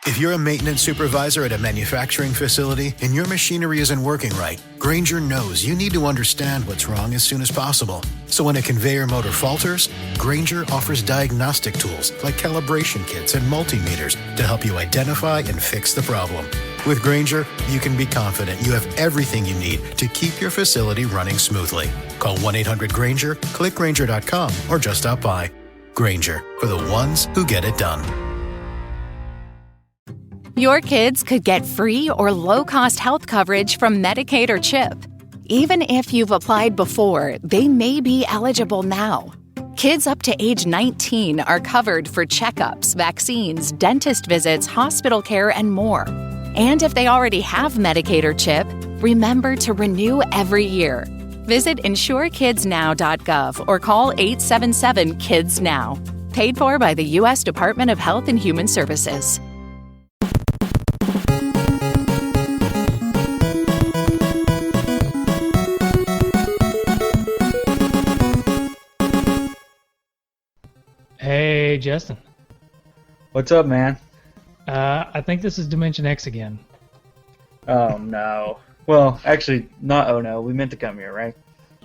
If you're a maintenance supervisor at a manufacturing facility and your machinery isn't working right, Grainger knows you need to understand what's wrong as soon as possible. So when a conveyor motor falters, Grainger offers diagnostic tools like calibration kits and multimeters to help you identify and fix the problem. With Grainger, you can be confident you have everything you need to keep your facility running smoothly. Call 1-800-GRAINGER, click Grainger.com, or just stop by. Grainger, for the ones who get it done. Your kids could get free or low-cost health coverage from Medicaid or CHIP. Even if you've applied before, they may be eligible now. Kids up to age 19 are covered for checkups, vaccines, dentist visits, hospital care, and more. And if they already have Medicaid or CHIP, remember to renew every year. Visit insurekidsnow.gov or call 877-KIDS-NOW. Paid for by the U.S. Department of Health and Human Services. Hey, Justin. What's up, man? I think this is Dimension X again. Oh, no. Well, actually, not oh no. We meant to come here, right?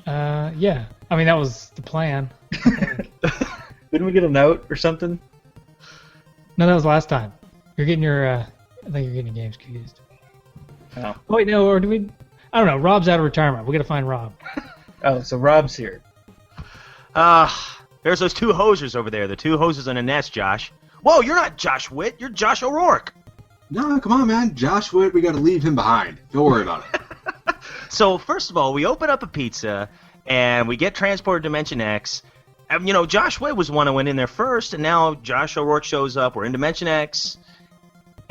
Yeah. I mean, that was the plan. Didn't we get a note or something? No, that was last time. You're getting your, I think you're getting your games confused. Oh. Wait, no, or do we... I don't know. Rob's out of retirement. We got to find Rob. Oh, so Rob's here. There's those two hosers over there. The two hoses in a nest, Josh. Whoa, you're not Josh Witt. You're Josh O'Rourke. No, come on, man. Josh Witt, we got to leave him behind. Don't worry about it. So, first of all, we open up a pizza, and we get transported to Dimension X. And, you know, Josh Witt was the one who went in there first, and now Josh O'Rourke shows up. We're in Dimension X,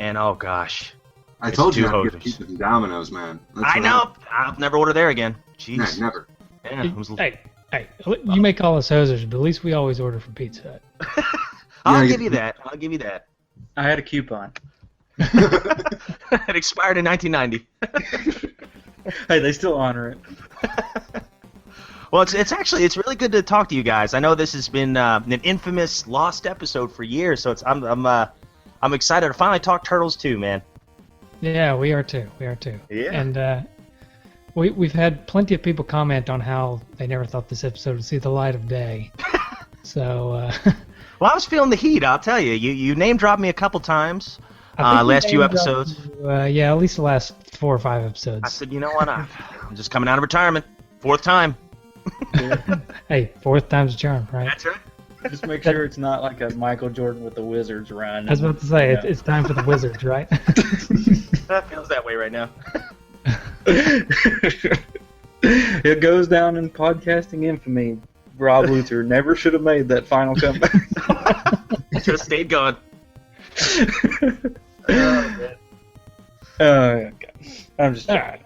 and oh, gosh. I told you two I'd get hosers. pizza from Domino's, man. That's I what know. I'll never order there again. Jeez. Yeah, never. Yeah, it was... Hey, you may call us hosers, but at least we always order from Pizza Hut. I'll Yeah, give you that. I'll give you that. I had a coupon. It expired in 1990. Hey, they still honor it. Well, it's really good to talk to you guys. I know this has been an infamous lost episode for years, so I'm excited to finally talk Turtles 2, man. Yeah, we are too. Yeah. And we've had plenty of people comment on how they never thought this episode would see the light of day. So. Well, I was feeling the heat. I'll tell you. You name dropped me a couple times. I think last few episodes. Yeah, at least the last 4 or 5 episodes. I said, you know what? I'm just coming out of retirement. 4th time. Hey, 4th time's a charm, right? That's right. Just make sure it's not like a Michael Jordan with the Wizards run. I was about to say, it's time for the Wizards, right? That feels that way right now. It goes down in podcasting infamy. Rob Luther never should have made that final comeback. Should have stayed gone. Okay. I'm just All right.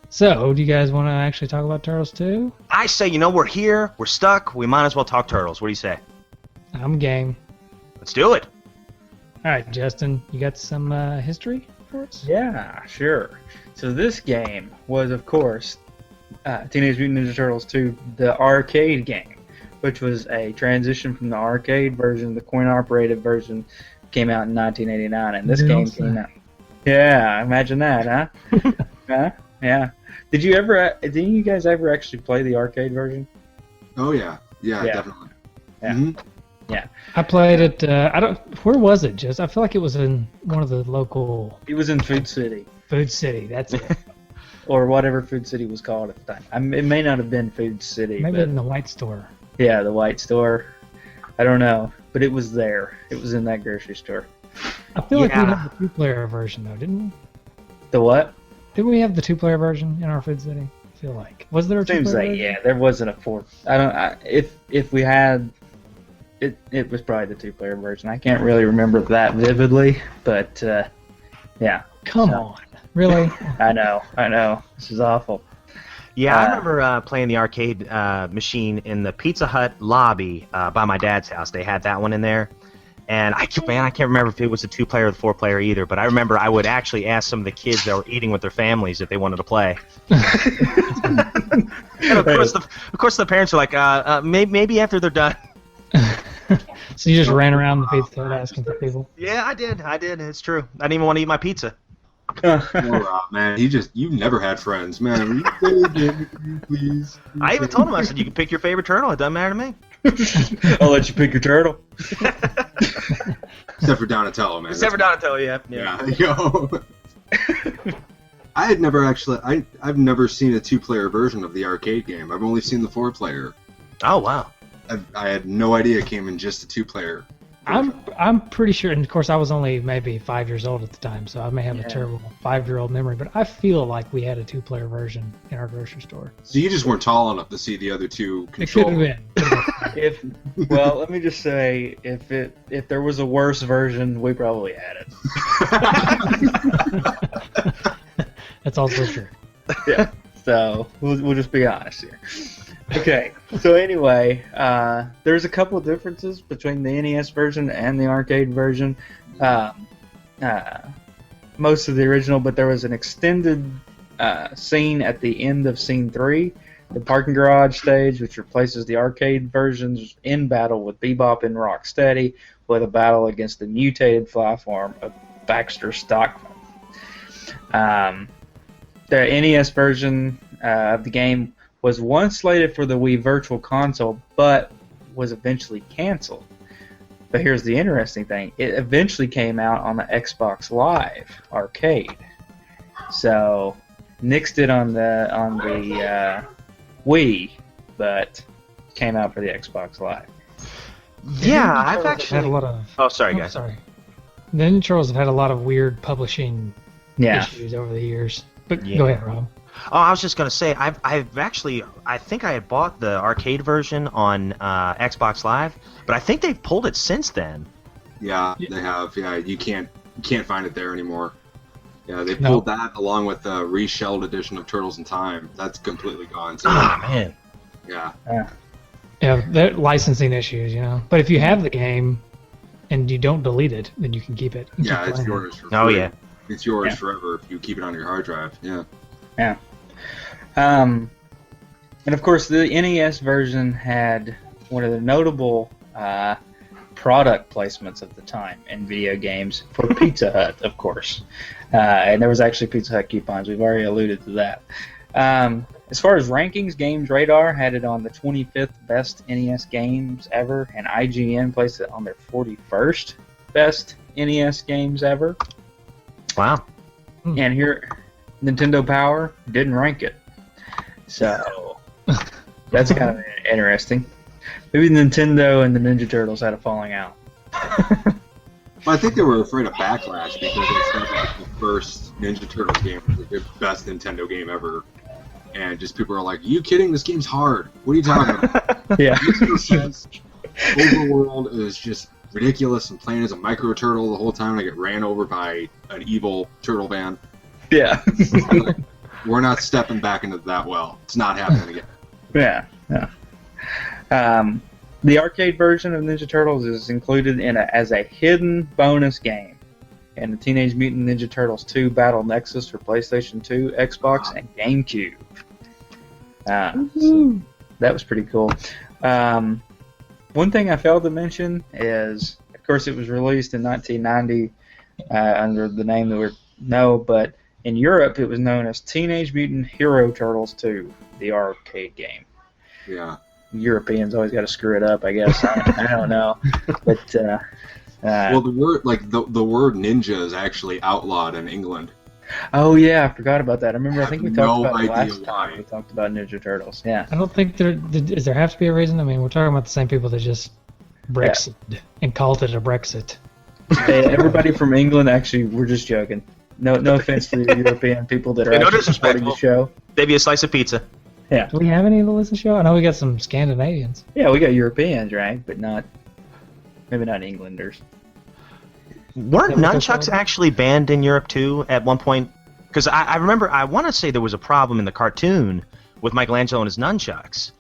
So, do you guys want to actually talk about Turtles 2? I say, we're here. We're stuck. We might as well talk Turtles. What do you say? I'm game. Let's do it. All right, Justin, you got some history for us? Yeah, sure. So this game was, of course, Teenage Mutant Ninja Turtles 2, the arcade game, which was a transition from the arcade version. The coin-operated version came out in 1989, and this game came out. Yeah, imagine that, huh? Huh? Yeah. Didn't you guys ever actually play the arcade version? Oh, yeah. Yeah, definitely. Yeah. Mm-hmm. Yeah. I played it. Where was it, Just? I feel like it was in one of the local. It was in Food City. Food City. That's it. Or whatever Food City was called at the time. It may not have been Food City. Maybe but, in the White Store. Yeah, the White Store. I don't know, but it was there. It was in that grocery store. I feel like we had the 2-player version, though, didn't we? The what? Didn't we have the 2-player version in our Food City? I feel like. Was there a 2-player Seems like version? yeah, there wasn't a 4. If we had, it was probably the 2-player version. I can't really remember that vividly, but yeah. Come on, really? I know. This is awful. Yeah, I remember playing the arcade machine in the Pizza Hut lobby by my dad's house. They had that one in there. And I can't remember if it was a 2-player or the 4-player either, but I remember I would actually ask some of the kids that were eating with their families if they wanted to play. And of course the parents are like, maybe after they're done. So you just ran around the Pizza Hut asking for people? Yeah, I did. It's true. I didn't even want to eat my pizza. Poor Rob, man. You never had friends, man. Please. I even told him, I said, you can pick your favorite turtle. It doesn't matter to me. I'll let you pick your turtle. Except for Donatello, man. Except for Donatello, yeah. Yeah. Yo. I had never I've never seen a 2-player version of the arcade game. I've only seen the 4-player. Oh, wow. I had no idea it came in just a 2-player. I'm pretty sure, and of course I was only maybe 5 years old at the time, so I may have a terrible 5-year-old memory, but I feel like we had a 2-player version in our grocery store. So you just weren't tall enough to see the other two It could control. have been. Well, let me just say, if there was a worse version, we probably had it. That's also true. Yeah. So we'll just be honest here. Okay. So anyway, there's a couple of differences between the NES version and the arcade version. Most of the original, but there was an extended scene at the end of Scene 3, the parking garage stage, which replaces the arcade versions in battle with Bebop and Rocksteady, with a battle against the mutated fly form of Baxter Stockman. The NES version of the game was once slated for the Wii Virtual Console, but was eventually canceled. But here's the interesting thing. It eventually came out on the Xbox Live arcade. So, nixed it on the Wii, but came out for the Xbox Live. Yeah, I've Had a actually... lot of. Oh, sorry, guys. Sorry. The Ninja Turtles have had a lot of weird publishing Yeah. issues over the years. But Yeah. go ahead, Rob. Oh, I was just gonna say, I've actually, I think I had bought the arcade version on Xbox Live, but I think they've pulled it since then. Yeah, they have. Yeah, you can't find it there anymore. Yeah, they pulled that along with the reshelled edition of Turtles in Time. That's completely gone. So, Man. yeah. Yeah, they're licensing issues, you know. But if you have the game and you don't delete it, then you can keep it. and Yeah, keep it's playing it. yours for free. Oh, yeah. It's yours forever if you keep it on your hard drive. Yeah. Yeah. And of course, the NES version had one of the notable product placements of the time in video games for Pizza Hut, of course. And there was actually Pizza Hut coupons. We've already alluded to that. As far as rankings, Games Radar had it on the 25th best NES games ever, and IGN placed it on their 41st best NES games ever. Wow. And here, Nintendo Power didn't rank it. So, that's kind of interesting. Maybe Nintendo and the Ninja Turtles had a falling out. Well, I think they were afraid of backlash because they said like the first Ninja Turtles game was the best Nintendo game ever. And just people are like, you kidding? This game's hard. What are you talking about? Yeah. Overworld is just ridiculous and playing as a micro turtle the whole time. I get ran over by an evil turtle van. Yeah. Like, we're not stepping back into that well. It's not happening again. Yeah. The arcade version of Ninja Turtles is included as a hidden bonus game in the Teenage Mutant Ninja Turtles 2 Battle Nexus for PlayStation 2, Xbox, and GameCube. So that was pretty cool. One thing I failed to mention is, of course, it was released in 1990 under the name that we know, but in Europe it was known as Teenage Mutant Hero Turtles 2, the arcade game. Yeah. Europeans always got to screw it up, I guess. I don't know, but Well, the word the word ninja is actually outlawed in England. oh yeah, I forgot about that. I remember. I think we have talked no about it idea last why. time. We talked about Ninja Turtles. Yeah. I don't think does there have to be a reason? I mean, we're talking about the same people that just Brexit and called it a Brexit. Hey, everybody from England, actually, we're just joking. No offense to the European people that are No actually supporting the disrespectful. show. Maybe a slice of pizza. Yeah. Do we have any to listen to the show? I know we got some Scandinavians. Yeah, we got Europeans, right? But maybe not Englanders. Weren't Is that what they're nunchucks called? actually banned in Europe too at one point? Because I remember, I want to say there was a problem in the cartoon with Michelangelo and his nunchucks.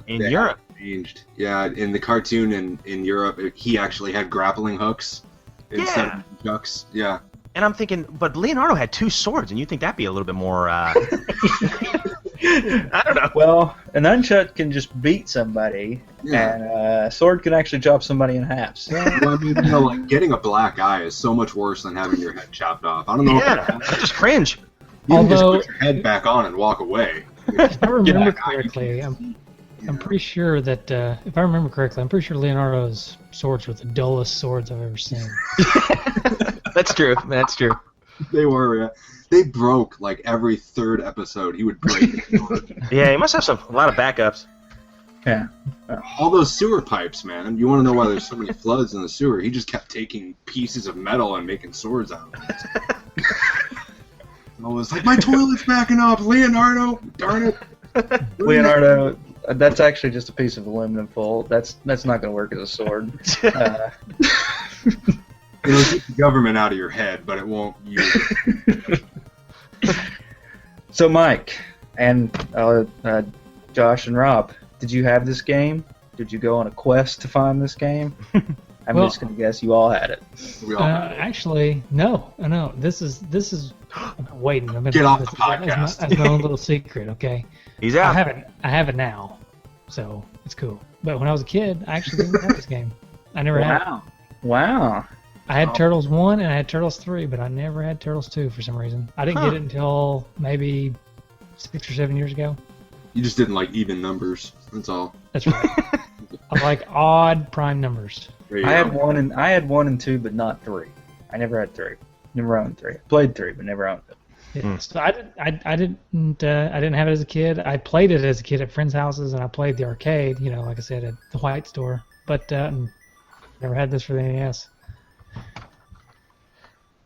In they Europe. have changed. Yeah, in the cartoon in Europe, he actually had grappling hooks instead of nunchucks. Yeah. And I'm thinking, but Leonardo had two swords, and you think that'd be a little bit more I don't know. Well, an nunchuck can just beat somebody, Yeah. and a sword can actually chop somebody in half. So, Well, I mean, like getting a black eye is so much worse than having your head chopped off. I don't know. Yeah, I just cringe. You can just Although- put your head back on and walk away. If I remember Yeah. correctly, I'm pretty sure that if I remember correctly, I'm pretty sure Leonardo's swords were the dullest swords I've ever seen. That's true. That's true. They were. They broke like every third episode. He would break. Yeah, he must have a lot of backups. yeah. All those sewer pipes, man. You want to know why there's so many floods in the sewer? He just kept taking pieces of metal and making swords out of it. I was like, my toilet's backing up, Leonardo. Darn it. Leonardo, that's actually just a piece of aluminum foil. That's not going to work as a sword. It'll keep the government out of your head, but it won't use it. So, Mike and Josh and Rob, did you have this game? Did you go on a quest to find this game? I'm Well- just going to guess you all had it. We all had it. Actually, no. This is. I'm waiting. I'm gonna Get do off this the podcast. as my own little secret. Okay. He's I out. have it now, so it's cool. But when I was a kid, I actually didn't have this game. I never had it. Wow. I had Turtles 1 and I had Turtles 3, but I never had Turtles 2 for some reason. I didn't get it until maybe 6 or 7 years ago. You just didn't like even numbers. That's all. That's right. I like odd prime numbers. There you I had go. I had 1 and 2, but not 3. I never had 3. Never owned 3. Played 3, but never owned it. Yeah, so I didn't have it as a kid. I played it as a kid at friends' houses, and I played the arcade. You know, like I said, at the White Store. But never had this for the NES.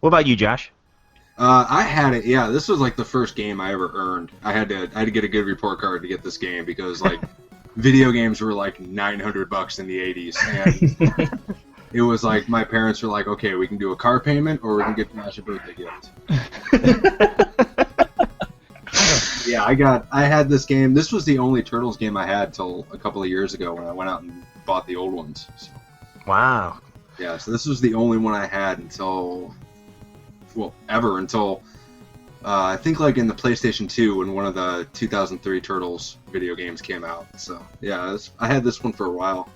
What about you, Josh? I had it. Yeah, this was like the first game I ever earned. I had to get a good report card to get this game because like video games were like $900 in the '80s, and it was like my parents were like, okay, we can do a car payment or we can get Josh a birthday gift. Yeah, I had this game. This was the only Turtles game I had till a couple of years ago when I went out and bought the old ones. So, Wow. yeah, so this was the only one I had until I think like in the PlayStation 2 when one of the 2003 Turtles video games came out. So yeah, I had this one for a while.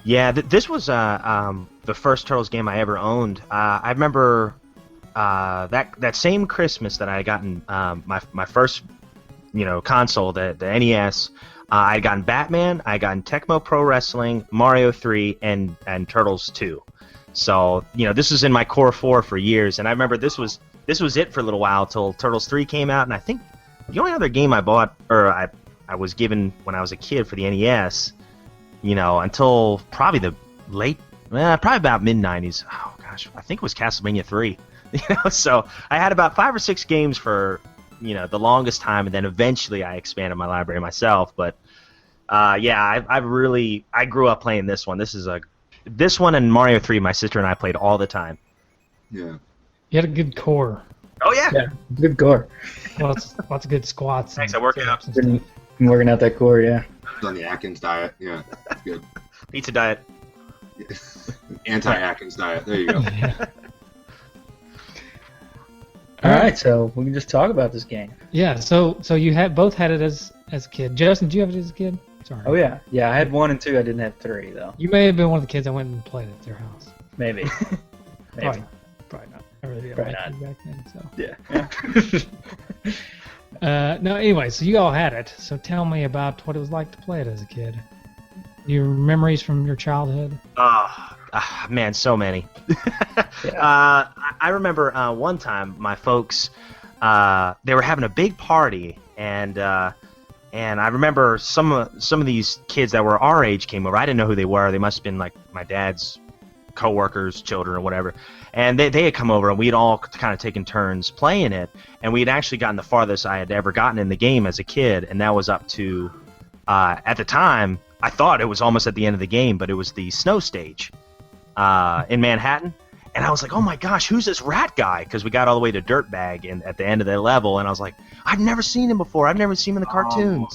Yeah, this was the first Turtles game I ever owned. I remember that same Christmas that I had gotten my first console, the NES. I had gotten Batman, I had gotten Tecmo Pro Wrestling, Mario 3, and Turtles 2. So this was in my core 4 for years, and I remember this was it for a little while till Turtles 3 came out, and I think the only other game I bought or I was given when I was a kid for the NES, until probably the probably about mid-90s. Oh gosh, I think it was Castlevania 3. So I had about 5 or 6 games for the longest time, and then eventually I expanded my library myself. But I grew up playing this one. This one and Mario 3, my sister and I played all the time. Yeah. You had a good core. Oh yeah. Yeah, good core. Lots of good squats. Thanks, and I work it up. sit-ups and stuff. Been working out that core, yeah. I was on the Atkins diet. Yeah, that's good. Pizza diet. Anti-Atkins diet. There you go. Yeah. All right, so we can just talk about this game. Yeah. So you both had it as a kid. Justin, did you have it as a kid? Sorry. Oh yeah, I had 1 and 2. I didn't have 3 though. You may have been one of the kids that went and played at their house. Maybe. Probably not. I really didn't Probably like not. you back then. So. Yeah. No. Anyway, so you all had it. So tell me about what it was like to play it as a kid. Your memories from your childhood. Man, so many. Yeah. I remember one time my folks they were having a big party, and I remember some of these kids that were our age came over. I didn't know who they were. They must have been like my dad's co-workers, children, or whatever. And they had come over, and we had all kind of taken turns playing it. And we had actually gotten the farthest I had ever gotten in the game as a kid, and that was up to at the time I thought it was almost at the end of the game, but it was the snow stage in Manhattan. And I was like, oh my gosh, who's this rat guy? Because we got all the way to Dirtbag at the end of the level, and I was like, I've never seen him before. I've never seen him in the cartoon.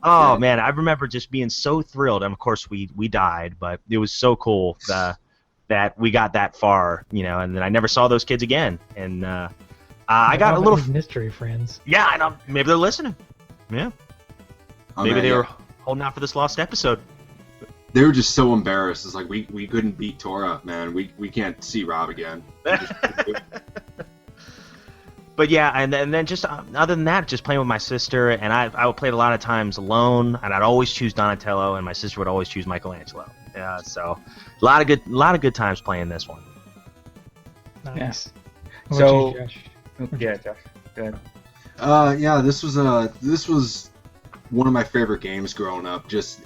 Yeah. Man, I remember just being so thrilled. And of course, we died, but it was so cool that we got that far, and then I never saw those kids again. And I got a How little. about his mystery friends. Yeah, I know. Maybe they're listening. Yeah. Oh, Maybe man, they yeah. were holding out for this lost episode. They were just so embarrassed. It's like we couldn't beat Tora, man. We can't see Rob again. But yeah, and then just other than that, just playing with my sister, and I would play it a lot of times alone, and I'd always choose Donatello, and my sister would always choose Michelangelo. So a lot of good times playing this one. Nice. Yeah. What about you, Josh? Yeah, Josh. Go ahead. Yeah, this was one of my favorite games growing up. Just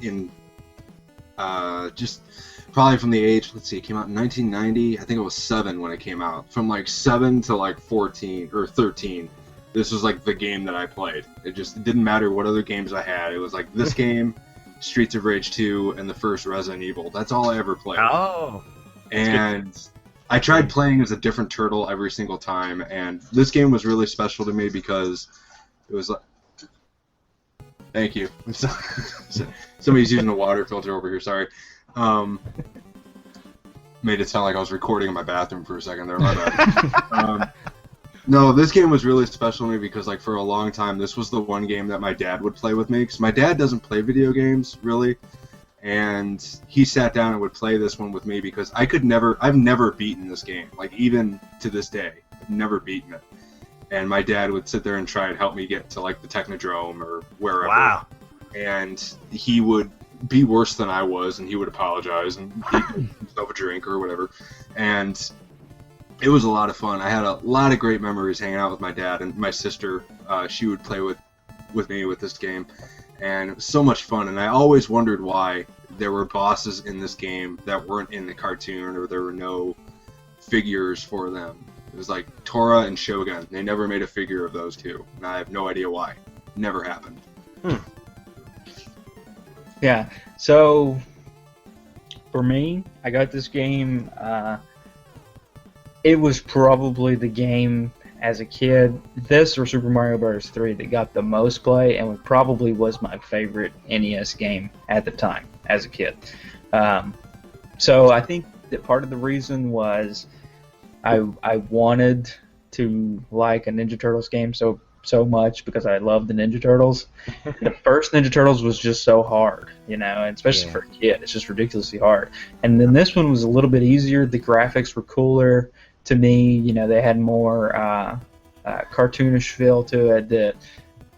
probably from the age, let's see, it came out in 1990. I think it was 7 when it came out. From like 7 to like 14 or 13, this was like the game that I played. It didn't matter what other games I had. It was like this game, Streets of Rage 2, and the first Resident Evil. That's all I ever played. Oh. And I tried playing as a different turtle every single time, and this game was really special to me because it was like... Thank you. Somebody's using a water filter over here, sorry. Made it sound like I was recording in my bathroom for a second there, my bad. No, this game was really special to me because, like, for a long time, this was the one game that my dad would play with me, because my dad doesn't play video games, really, and he sat down and would play this one with me because I've never beaten this game, like, even to this day, I've never beaten it. And my dad would sit there and try and help me get to, like, the Technodrome or wherever. Wow. And he would be worse than I was, and he would apologize and he'd make himself a drink or whatever. And it was a lot of fun. I had a lot of great memories hanging out with my dad, and my sister, she would play with me with this game. And it was so much fun, and I always wondered why there were bosses in this game that weren't in the cartoon, or there were no figures for them. It was like Tora and Shogun. They never made a figure of those two, and I have no idea why. Never happened. Yeah, so for me, I got this game. It was probably the game as a kid, this or Super Mario Bros. 3, that got the most play, and probably was my favorite NES game at the time as a kid. So I think that part of the reason was I wanted to like a Ninja Turtles game so much because I love the Ninja Turtles. The first Ninja Turtles was just so hard, and especially for a kid, it's just ridiculously hard. And then this one was a little bit easier. The graphics were cooler to me. They had more cartoonish feel to it that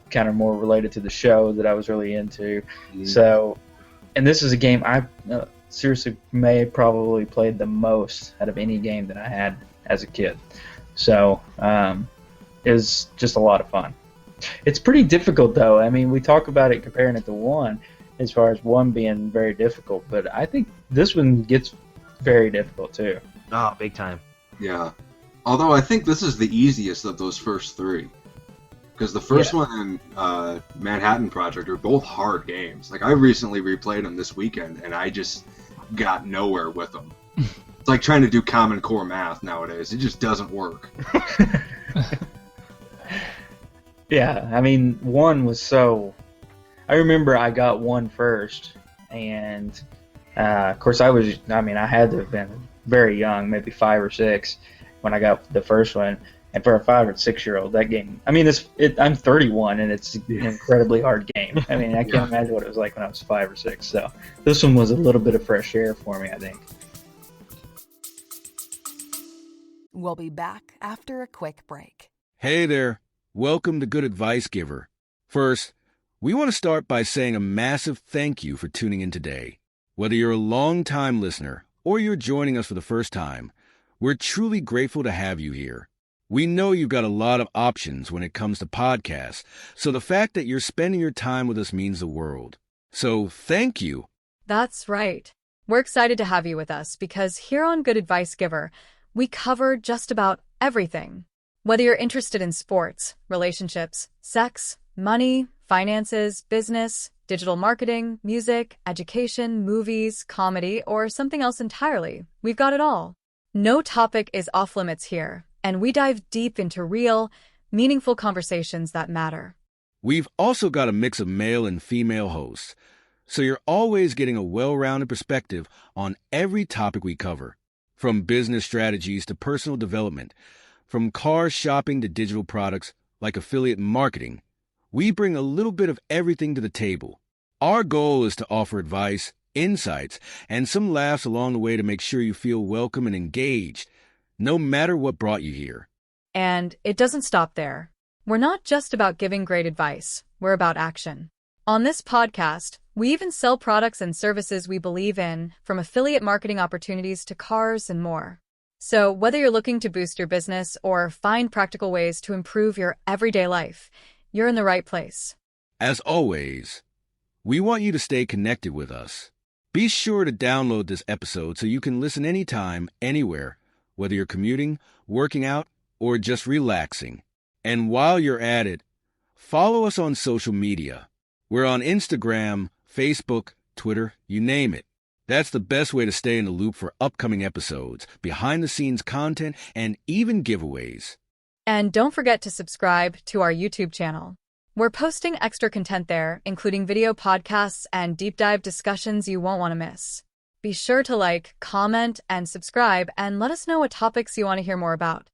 kind of more related to the show that I was really into. Mm-hmm. So, and this is a game I seriously may have probably played the most out of any game that I had as a kid. So, it was just a lot of fun. It's pretty difficult, though. I mean, we talk about it comparing it to 1, as far as 1 being very difficult, but I think this one gets very difficult, too. Oh, big time. Yeah. Although I think this is the easiest of those first 3. Because the first one and Manhattan Project are both hard games. Like, I recently replayed them this weekend, and I just got nowhere with them. It's like trying to do Common Core math nowadays. It just doesn't work. Yeah, I mean, 1 was so... I remember I got 1 first, and of course I had to have been very young, maybe 5 or 6, when I got the first one. And for a 5 or 6-year-old, that game... I mean, I'm 31, and it's an incredibly hard game. I mean, I can't imagine what it was like when I was 5 or 6. So this one was a little bit of fresh air for me, I think. We'll be back after a quick break. Hey there. Welcome to Good Advice Giver. First, we want to start by saying a massive thank you for tuning in today. Whether you're a long-time listener or you're joining us for the first time, we're truly grateful to have you here. We know you've got a lot of options when it comes to podcasts, so the fact that you're spending your time with us means the world. So thank you. That's right. We're excited to have you with us because here on Good Advice Giver, we cover just about everything. Whether you're interested in sports, relationships, sex, money, finances, business, digital marketing, music, education, movies, comedy, or something else entirely, we've got it all. No topic is off limits here, and we dive deep into real, meaningful conversations that matter. We've also got a mix of male and female hosts, so you're always getting a well-rounded perspective on every topic we cover. From business strategies to personal development, From car shopping to digital products like affiliate marketing, we bring a little bit of everything to the table. Our goal is to offer advice, insights, and some laughs along the way to make sure you feel welcome and engaged, no matter what brought you here. And it doesn't stop there. We're not just about giving great advice, we're about action. On this podcast, we even sell products and services we believe in, from affiliate marketing opportunities to cars and more. So whether you're looking to boost your business or find practical ways to improve your everyday life, you're in the right place. As always, we want you to stay connected with us. Be sure to download this episode so you can listen anytime, anywhere, whether you're commuting, working out, or just relaxing. And while you're at it, follow us on social media. We're on Instagram, Facebook, Twitter, you name it. That's the best way to stay in the loop for upcoming episodes, behind-the-scenes content, and even giveaways. And don't forget to subscribe to our YouTube channel. We're posting extra content there, including video podcasts and deep dive discussions you won't want to miss. Be sure to like, comment, and subscribe, and let us know what topics you want to hear more about.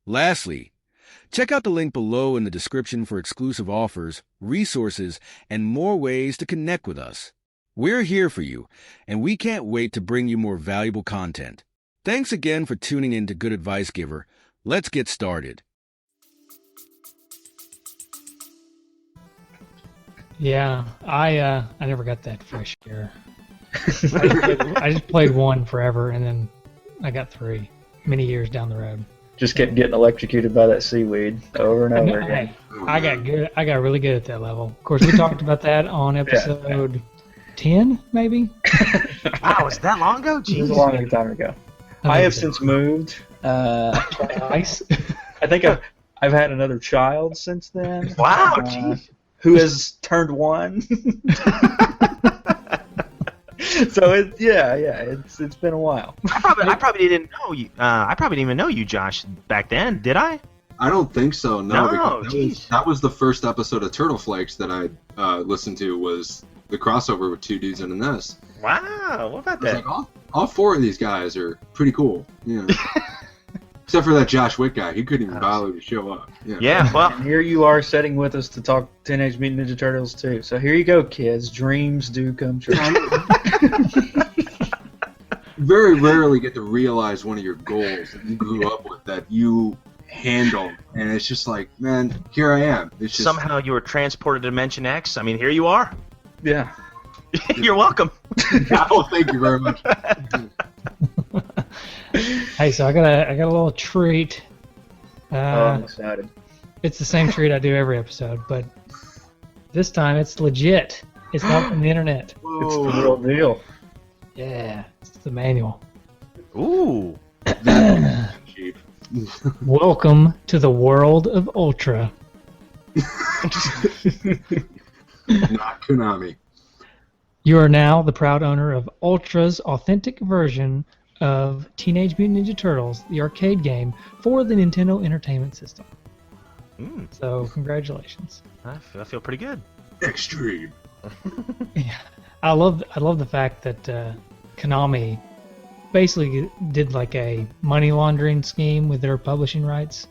Lastly, check out the link below in the description for exclusive offers, resources, and more ways to connect with us. We're here for you, and we can't wait to bring you more valuable content. Thanks again for tuning in to Good Advice Giver. Let's get started. Yeah, I never got that fresh air. I just played one forever, and then I got 3 many years down the road. Just kept getting electrocuted by that seaweed over and over again. I got good. I got really good at that level. Of course, we talked about that on episode 10, maybe. Wow, was that long ago? It was Jeez. a long time ago. I have since moved. Twice. I think I've had another child since then. Wow, jeez. Who has turned 1. So it's been a while. I probably didn't know you. I probably didn't even know you, Josh, back then. Did I? I don't think so. No, No, because that was the first episode of Turtle Flakes that I listened to. Was the crossover with 2 Dudes in a Nest. Wow, what about I was that? like, all 4 of these guys are pretty cool. Yeah. Except for that Josh Witt guy. He couldn't even bother to show up. Yeah, well, And here you are sitting with us to talk Teenage Mutant Ninja Turtles 2. So here you go, kids. Dreams do come true. Very rarely get to realize one of your goals that you grew up with that you handle, and it's just like, man, here I am. It's just, somehow you were transported to Dimension X. I mean, here you are. Yeah. You're welcome. oh, thank you very much. Hey, so I got a little treat. I'm excited. It's the same treat I do every episode, but this time it's legit. It's not from the internet. It's the real deal. Yeah, it's the manual. Ooh. Cheap. Welcome to the world of Ultra. Not Konami. You are now the proud owner of Ultra's authentic version of Teenage Mutant Ninja Turtles, the arcade game for the Nintendo Entertainment System. So, congratulations. I feel pretty good. Extreme. Yeah, I love the fact that Konami basically did like a money laundering scheme with their publishing rights,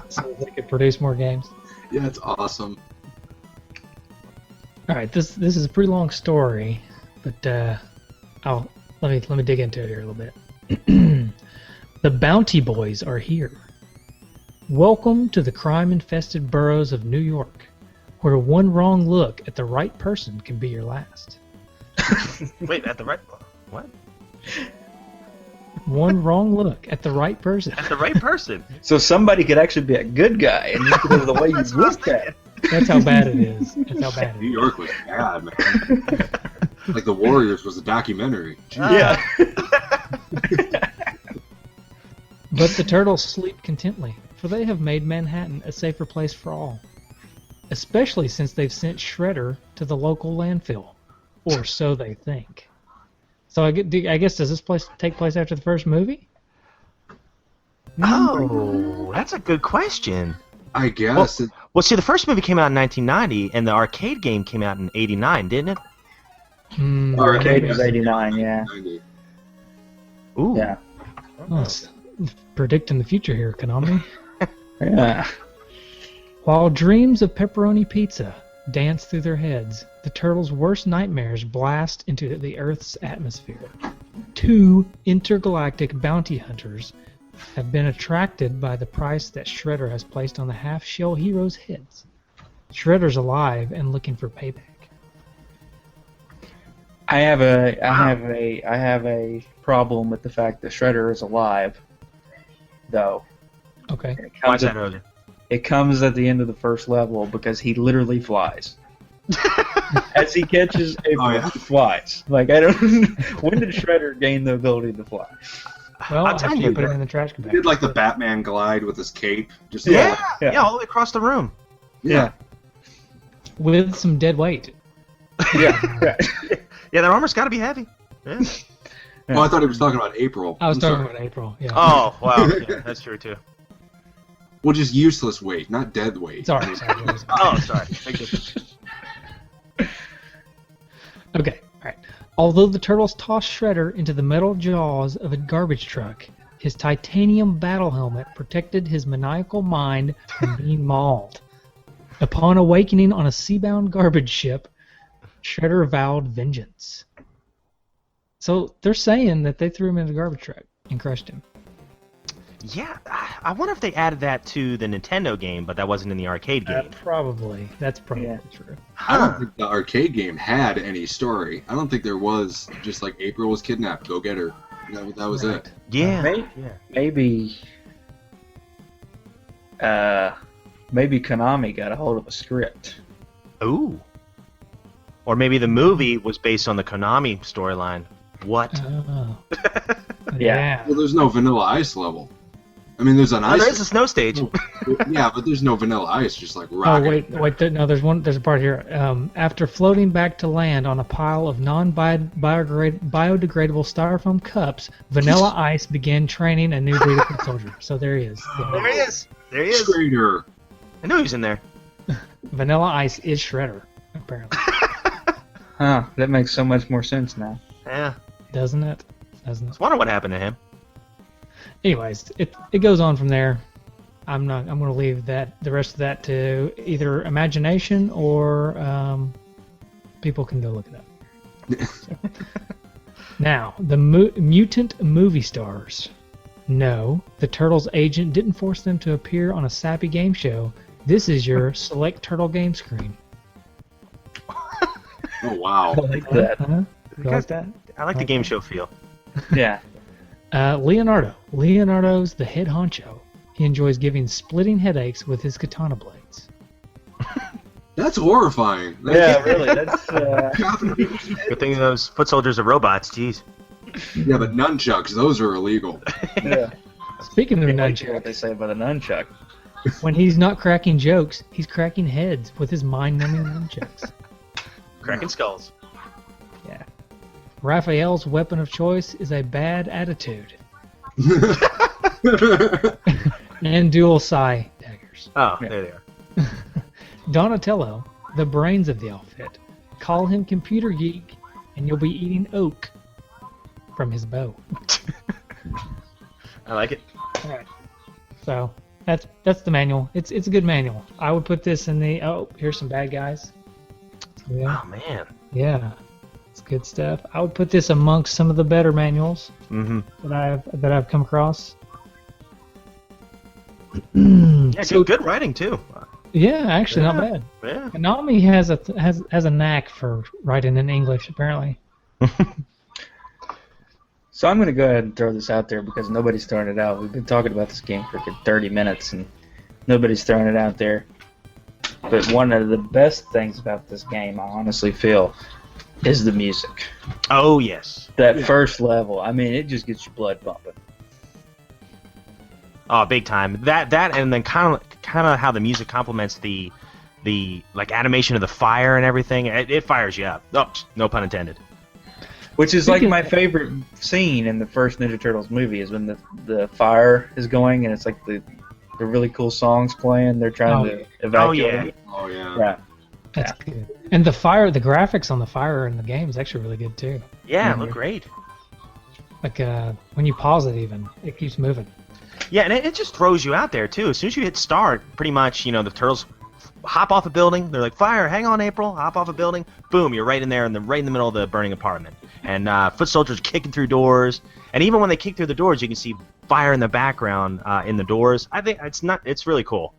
so they could produce more games. Yeah, it's awesome. All right, this is a pretty long story, but let me dig into it here a little bit. The Bounty Boys are here. Welcome to the crime-infested boroughs of New York, where one wrong look at the right person can be your last. Wait, at the right... What? One wrong look at the right person. At the right person. So somebody could actually be a good guy, and just because of the way you looked at it. That's how bad it is. That's how bad it New is. York was bad, man. Like the Warriors was a documentary. Yeah. But the turtles sleep contently, for they have made Manhattan a safer place for all. Especially since they've sent Shredder to the local landfill. Or so they think. So I guess, does this take place after the first movie? Oh, that's a good question. I guess. Well, see, the first movie came out in 1990, and the arcade game came out in 89, didn't it? Arcade was 89, yeah. Ooh. Yeah. Oh, predicting the future here, Konami. Yeah. While dreams of pepperoni pizza dance through their heads, the turtles' worst nightmares blast into the Earth's atmosphere. 2 intergalactic bounty hunters have been attracted by the price that Shredder has placed on the half-shell heroes' heads. Shredder's alive and looking for payback. I have a problem with the fact that Shredder is alive, though. Okay. Why's that, Hogan? It comes at the end of the first level because he literally flies. As he catches April, he flies. Like, I don't. When did Shredder gain the ability to fly? Well, I'm telling you, put it in the trash compactor. He did like the Batman glide with his cape. Just Yeah, all the way across the room. Yeah. With some dead weight. Yeah. Yeah, their armor's got to be heavy. Yeah. Oh, I thought he was talking about April. I was I'm talking sorry. about April. Yeah. Oh, wow. Yeah, that's true, too. Well, just useless weight, not dead weight. Sorry. Oh, sorry. Big difference. Okay, alright. Although the turtles toss Shredder into the metal jaws of a garbage truck, his titanium battle helmet protected his maniacal mind from being mauled. Upon awakening on a seabound garbage ship, Shredder vowed vengeance. So they're saying that they threw him in the garbage truck and crushed him. Yeah, I wonder if they added that to the Nintendo game, but that wasn't in the arcade game. That's probably true. I don't think the arcade game had any story. I don't think there was just like April was kidnapped, go get her. That was Right. it. Yeah. Maybe Konami got a hold of a script. Ooh. Or maybe the movie was based on the Konami storyline. What? Oh. Yeah. Well, there's no Vanilla Ice level. I mean, there's an Oh, ice. there's a snow stage. Yeah, but there's no Vanilla Ice, just like Oh rocket. wait! No, there's a part here. After floating back to land on a pile of non-biodegradable styrofoam cups, Vanilla Ice began training a new breed of foot soldier. So there he is. There he is. There he is. Schrader. I knew he was in there. Vanilla Ice is Shredder, apparently. Huh. That makes so much more sense now. Yeah. Doesn't it? I was wondering what happened to him. Anyways, it goes on from there. I'm going to leave the rest of that to either imagination or people can go look it up. Now, the Mutant movie stars. No, the Turtles agent didn't force them to appear on a sappy game show. This is your select Turtle game screen. Oh wow. I like that. Huh? You like that? I like the game show feel. Yeah. Leonardo. Leonardo's the head honcho. He enjoys giving splitting headaches with his katana blades. That's horrifying. Yeah, really. That's Good thing those foot soldiers are robots. Jeez. Yeah, but nunchucks, those are illegal. yeah. Speaking of What nunchucks, they say about a nunchuck. when he's not cracking jokes, he's cracking heads with his mind-numbing nunchucks. Cracking skulls. Yeah. Raphael's weapon of choice is a bad attitude. And dual psi daggers. Oh, there they are. Donatello, the brains of the outfit. Call him computer geek, and you'll be eating oak from his bow. I like it. Alright. So that's the manual. It's a good manual. I would put this in the here's some bad guys. Yeah. Oh man. Yeah. It's good stuff. I would put this amongst some of the better manuals that I've come across. Yeah, good writing too. Yeah, actually not bad. Yeah. Konami has a knack for writing in English apparently. So I'm going to go ahead and throw this out there because nobody's throwing it out. We've been talking about this game for 30 minutes and nobody's throwing it out there. But one of the best things about this game, I honestly feel, is the music. Oh yes. That first level, I mean, it just gets your blood pumping. Oh, big time. That and then kind of how the music complements the like animation of the fire and everything. It fires you up. Oh, no pun intended. Which is like my favorite scene in the first Ninja Turtles movie is when the fire is going and it's like the really cool songs playing. They're trying to evacuate. Oh yeah. Right. That's good. And the graphics on the fire in the game is actually really good too. Yeah, it looked great. Like when you pause it, even it keeps moving. Yeah, and it just throws you out there too. As soon as you hit start, pretty much, the turtles hop off a building. They're like, "Fire! Hang on, April!" Hop off a building. Boom! You're right in there, right in the middle of the burning apartment. And foot soldiers kicking through doors. And even when they kick through the doors, you can see fire in the background in the doors. I think it's really cool.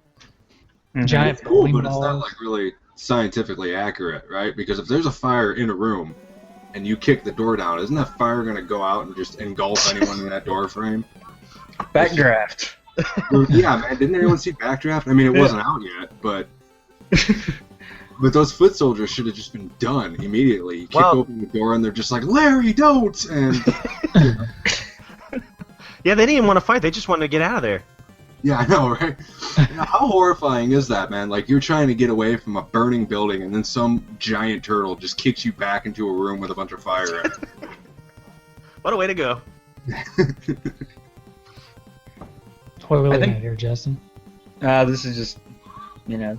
Giant It's cool, bowling but it's not balls. like really scientifically accurate, right? Because if there's a fire in a room and you kick the door down, isn't that fire going to go out and just engulf anyone in that door frame? Backdraft. Yeah, man. Didn't anyone see Backdraft? I mean, it wasn't out yet, but those foot soldiers should have just been done immediately. You kick open the door and they're just like, "Larry, don't!" And yeah, they didn't even want to fight. They just wanted to get out of there. yeah, I know, right? How horrifying is that, man? Like, you're trying to get away from a burning building, and then some giant turtle just kicks you back into a room with a bunch of fire in it. What a way to go. What are we looking at here, Justin? This is just,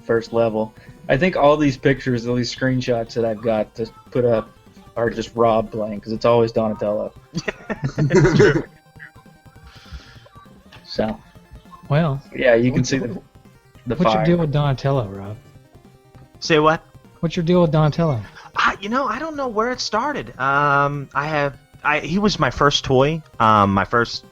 first level. I think all these pictures, all these screenshots that I've got to put up are just Rob playing, because it's always Donatello. It's true. So, Well, yeah, you can see the what's fire. your deal with Donatello, Rob? Say what? What's your deal with Donatello? I don't know where it started. He was my first toy. My first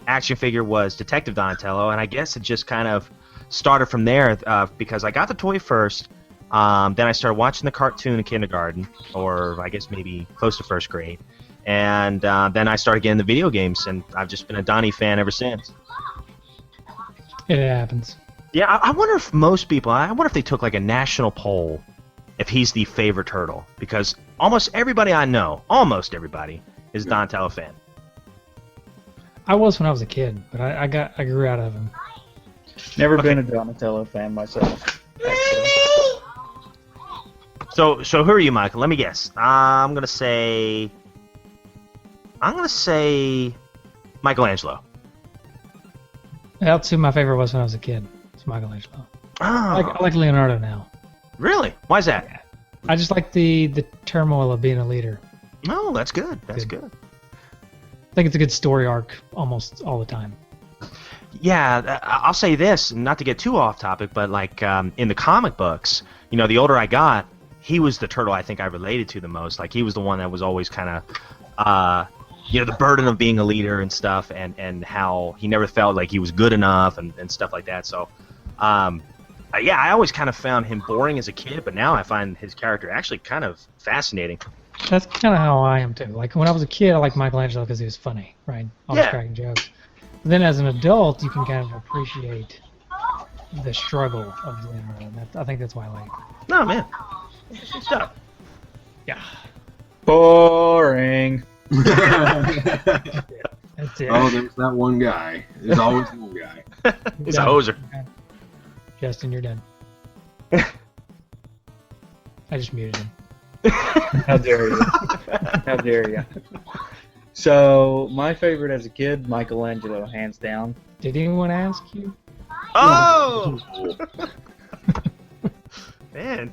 action figure was Detective Donatello, and I guess it just kind of started from there because I got the toy first. Then I started watching the cartoon in kindergarten, or I guess maybe close to first grade. And then I started getting the video games, and I've just been a Donnie fan ever since. It happens. Yeah, I wonder if most people, I wonder if they took like a national poll if he's the favorite turtle, because almost everybody I know, almost everybody, is a Donatello fan. I was when I was a kid, but I grew out of him. Never been a Donatello fan myself. Actually. So who are you, Michael? Let me guess. I'm gonna say Michelangelo. That's who my favorite was when I was a kid. It's Michelangelo. Oh, I like Leonardo now. really? Why is that? I just like the turmoil of being a leader. No, that's good. That's good. I think it's a good story arc almost all the time. Yeah, I'll say this, not to get too off topic, but like in the comic books, the older I got, he was the turtle I think I related to the most. Like he was the one that was always kind of, the burden of being a leader and stuff, and how he never felt like he was good enough and stuff like that. So, yeah, I always kind of found him boring as a kid, but now I find his character actually kind of fascinating. That's kind of how I am too. Like when I was a kid, I liked Michelangelo because he was funny, right? Always cracking jokes. But then as an adult, you can kind of appreciate the struggle of Leonardo. And I think that's why I like it. No, man. Good stuff. Yeah. Boring. That's it. Oh, there's that one guy. There's always one guy. He's a hoser. Okay. Justin, you're done. I just muted him. How dare you? How dare you? So, my favorite as a kid, Michelangelo, hands down. Did anyone ask you? Oh! Man.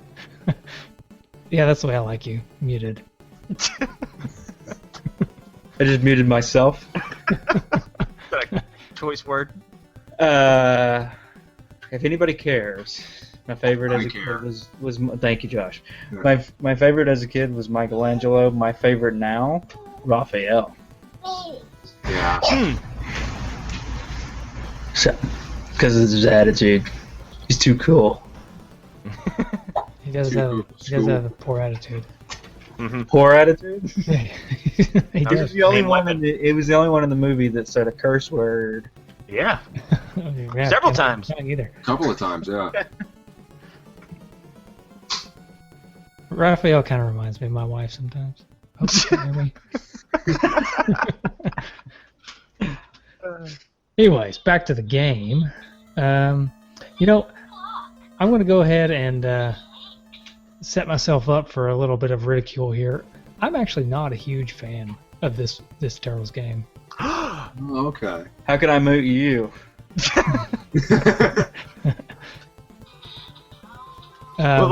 Yeah, that's the way I like you. Muted. I just muted myself. Choice word. If anybody cares, my favorite as a kid was thank you, Josh. Yeah. My favorite as a kid was Michelangelo. My favorite now, Raphael. Yeah. So, because of his attitude, he's too cool. He does have a poor attitude. Mm-hmm. Poor attitude. He It does. was the only Main one. weapon. It was the only one in the movie that said a curse word. Yeah. Yeah, Several can't- times. can't Either. A couple of times, yeah. Raphael kind of reminds me of my wife sometimes. Hope you can hear me. Anyways, back to the game. I'm going to go ahead and set myself up for a little bit of ridicule here. I'm actually not a huge fan of this Turtles game. Oh, okay. How can I mute you? So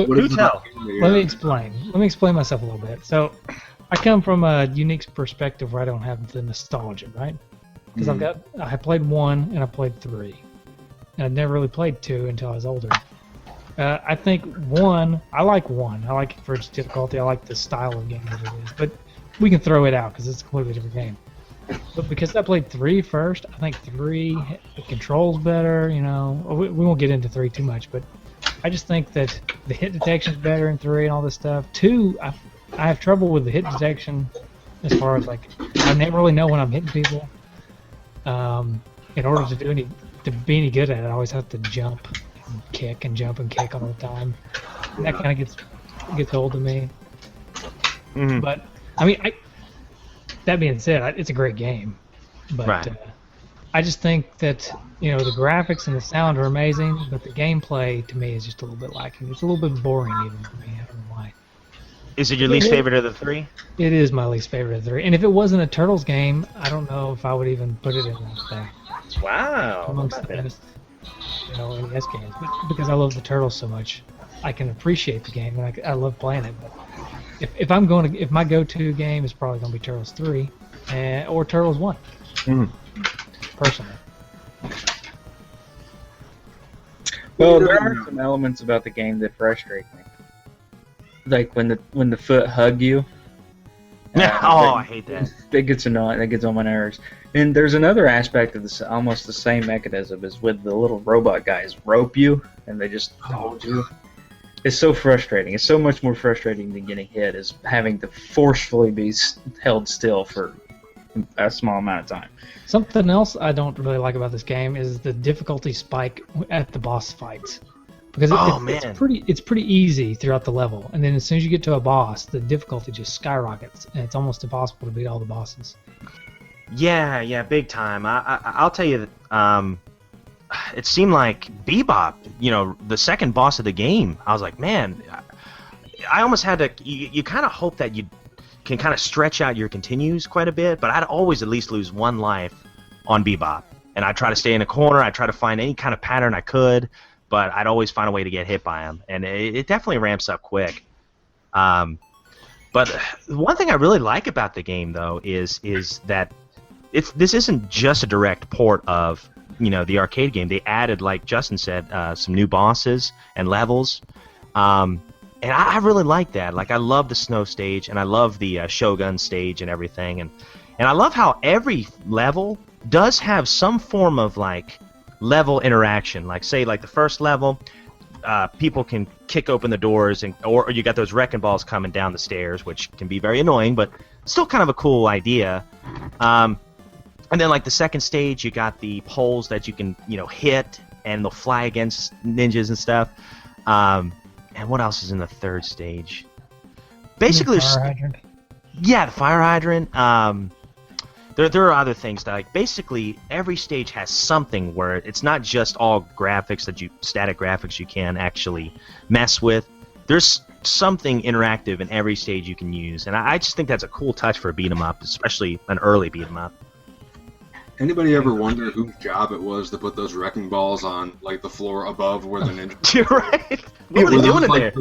What is tell. it? let me explain. Let me explain myself a little bit. So, I come from a unique perspective where I don't have the nostalgia, right? Because I played 1 and I played 3, and I never really played 2 until I was older. I think 1. I like 1. I like it for its difficulty. I like the style of game that it is. But we can throw it out because it's a completely different game. But because I played 3 first, I think 3 the controls better. You know, we won't get into 3 too much, but I just think that the hit detection's better in 3 and all this stuff. 2, I have trouble with the hit detection as far as like I never really know when I'm hitting people. In order to be any good at it, I always have to jump and kick and jump and kick all the time. And that kind of gets old to me. Mhm. But I mean, that being said, it's a great game. But Right. I just think that the graphics and the sound are amazing, but the gameplay to me is just a little bit lacking. It's a little bit boring even for me. I don't know why. Is it your least favorite of the 3? It is my least favorite of the 3. And if it wasn't a Turtles game, I don't know if I would even put it in that Wow. amongst the best, NES games. But because I love the Turtles so much, I can appreciate the game and I love playing it. But if my go-to game is probably going to be Turtles 3 or Turtles 1, personally. Well, there are some elements about the game that frustrate me. Like when the foot hug you. I hate that. That gets annoying. That gets on my nerves. And there's another aspect of this, almost the same mechanism, is with the little robot guys rope you and they just hold you. It's so frustrating. It's so much more frustrating than getting hit, is having to forcefully be held still for a small amount of time. Something else I don't really like about this game is the difficulty spike at the boss fights. Because it's pretty easy throughout the level, and then as soon as you get to a boss, the difficulty just skyrockets, and it's almost impossible to beat all the bosses. Yeah, big time. I'll tell you that it seemed like Bebop, the second boss of the game, I was like, man, I almost had to, you kind of hope that you can kind of stretch out your continues quite a bit, but I'd always at least lose 1 life on Bebop. And I'd try to stay in a corner, I'd try to find any kind of pattern I could, but I'd always find a way to get hit by him. And it definitely ramps up quick. But one thing I really like about the game, though, is that this isn't just a direct port of the arcade game. They added, like Justin said, some new bosses and levels. And I really like that. Like, I love the snow stage, and I love the Shogun stage and everything. And I love how every level does have some form of, like, level interaction. Like, say, like the first level, people can kick open the doors, or you got those wrecking balls coming down the stairs, which can be very annoying, but still kind of a cool idea. And then, like, the second stage, you got the poles that you can, hit, and they'll fly against ninjas and stuff. And what else is in the third stage? Basically, the fire hydrant. Yeah, the fire hydrant. There are other things that, like, basically every stage has something where it's not just all static graphics you can actually mess with. There's something interactive in every stage you can use, and I just think that's a cool touch for a beat 'em up, especially an early beat 'em up. Anybody ever wonder whose job it was to put those wrecking balls on, like, the floor above where the ninja? You're right. What were they doing in there?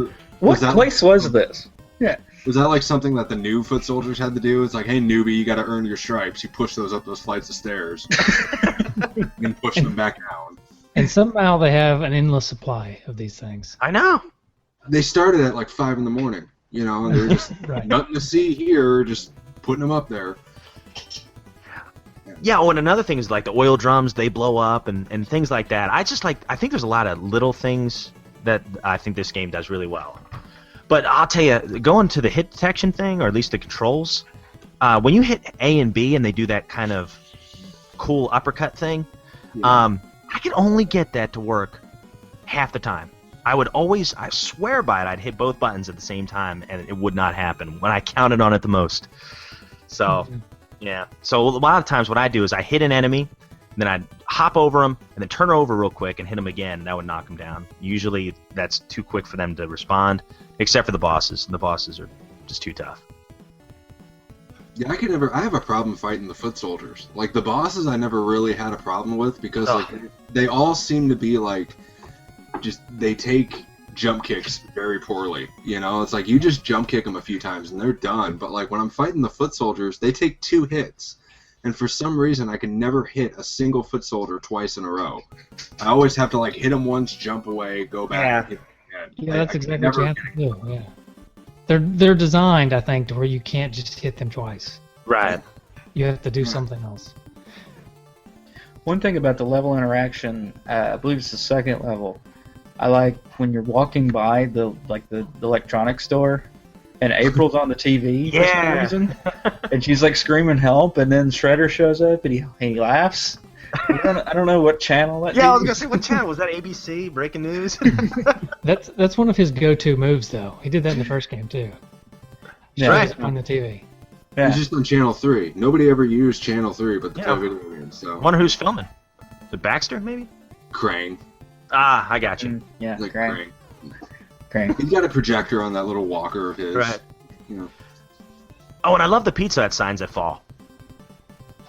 What place was this? Yeah. Was that like something that the new foot soldiers had to do? It's like, hey, newbie, you got to earn your stripes. You push those up those flights of stairs, and push them back down. And somehow they have an endless supply of these things. I know. They started at like 5 in the morning, and they're just Right. nothing to see here, just putting them up there. Yeah, and another thing is, like, the oil drums, they blow up and things like that. I think there's a lot of little things that I think this game does really well. But I'll tell you, going to the hit detection thing, or at least the controls, when you hit A and B and they do that kind of cool uppercut thing, I can only get that to work half the time. I swear by it, I'd hit both buttons at the same time, and it would not happen when I counted on it the most. So, yeah. So a lot of times what I do is I hit an enemy, and then I'd hop over them, and then turn over real quick and hit them again, and that would knock them down. Usually that's too quick for them to respond, except for the bosses. The bosses are just too tough. Yeah, I have a problem fighting the foot soldiers. Like, the bosses I never really had a problem with, because like they all seem to be like, just, they take jump kicks very poorly. You know, it's like you just jump kick them a few times and they're done. But like when I'm fighting the foot soldiers, they take 2 hits. And for some reason, I can never hit a single foot soldier twice in a row. I always have to like hit them once, jump away, go back. Yeah. And hit them again. Yeah, that's exactly what you have to do. Yeah, they're designed, I think, to where you can't just hit them twice. Right. You have to do something else. One thing about the level interaction, I believe it's the second level. I like when you're walking by the electronics store, and April's on the TV for some reason, and she's like screaming help, and then Shredder shows up and he laughs. I don't know what channel that. Yeah, I was gonna say what channel was that? ABC Breaking News. That's one of his go-to moves, though. He did that in the first game too. Yeah. Right. On the TV. Yeah. It's just on Channel 3. Nobody ever used Channel 3 but the Yeah. video games. So Wonder who's filming? Is it Baxter, maybe? Krang. Ah, I got you. Yeah, Like Krang. Krang. He's got a projector on that little walker of his. Right. You know. Oh, and I love the Pizza Hut signs that fall.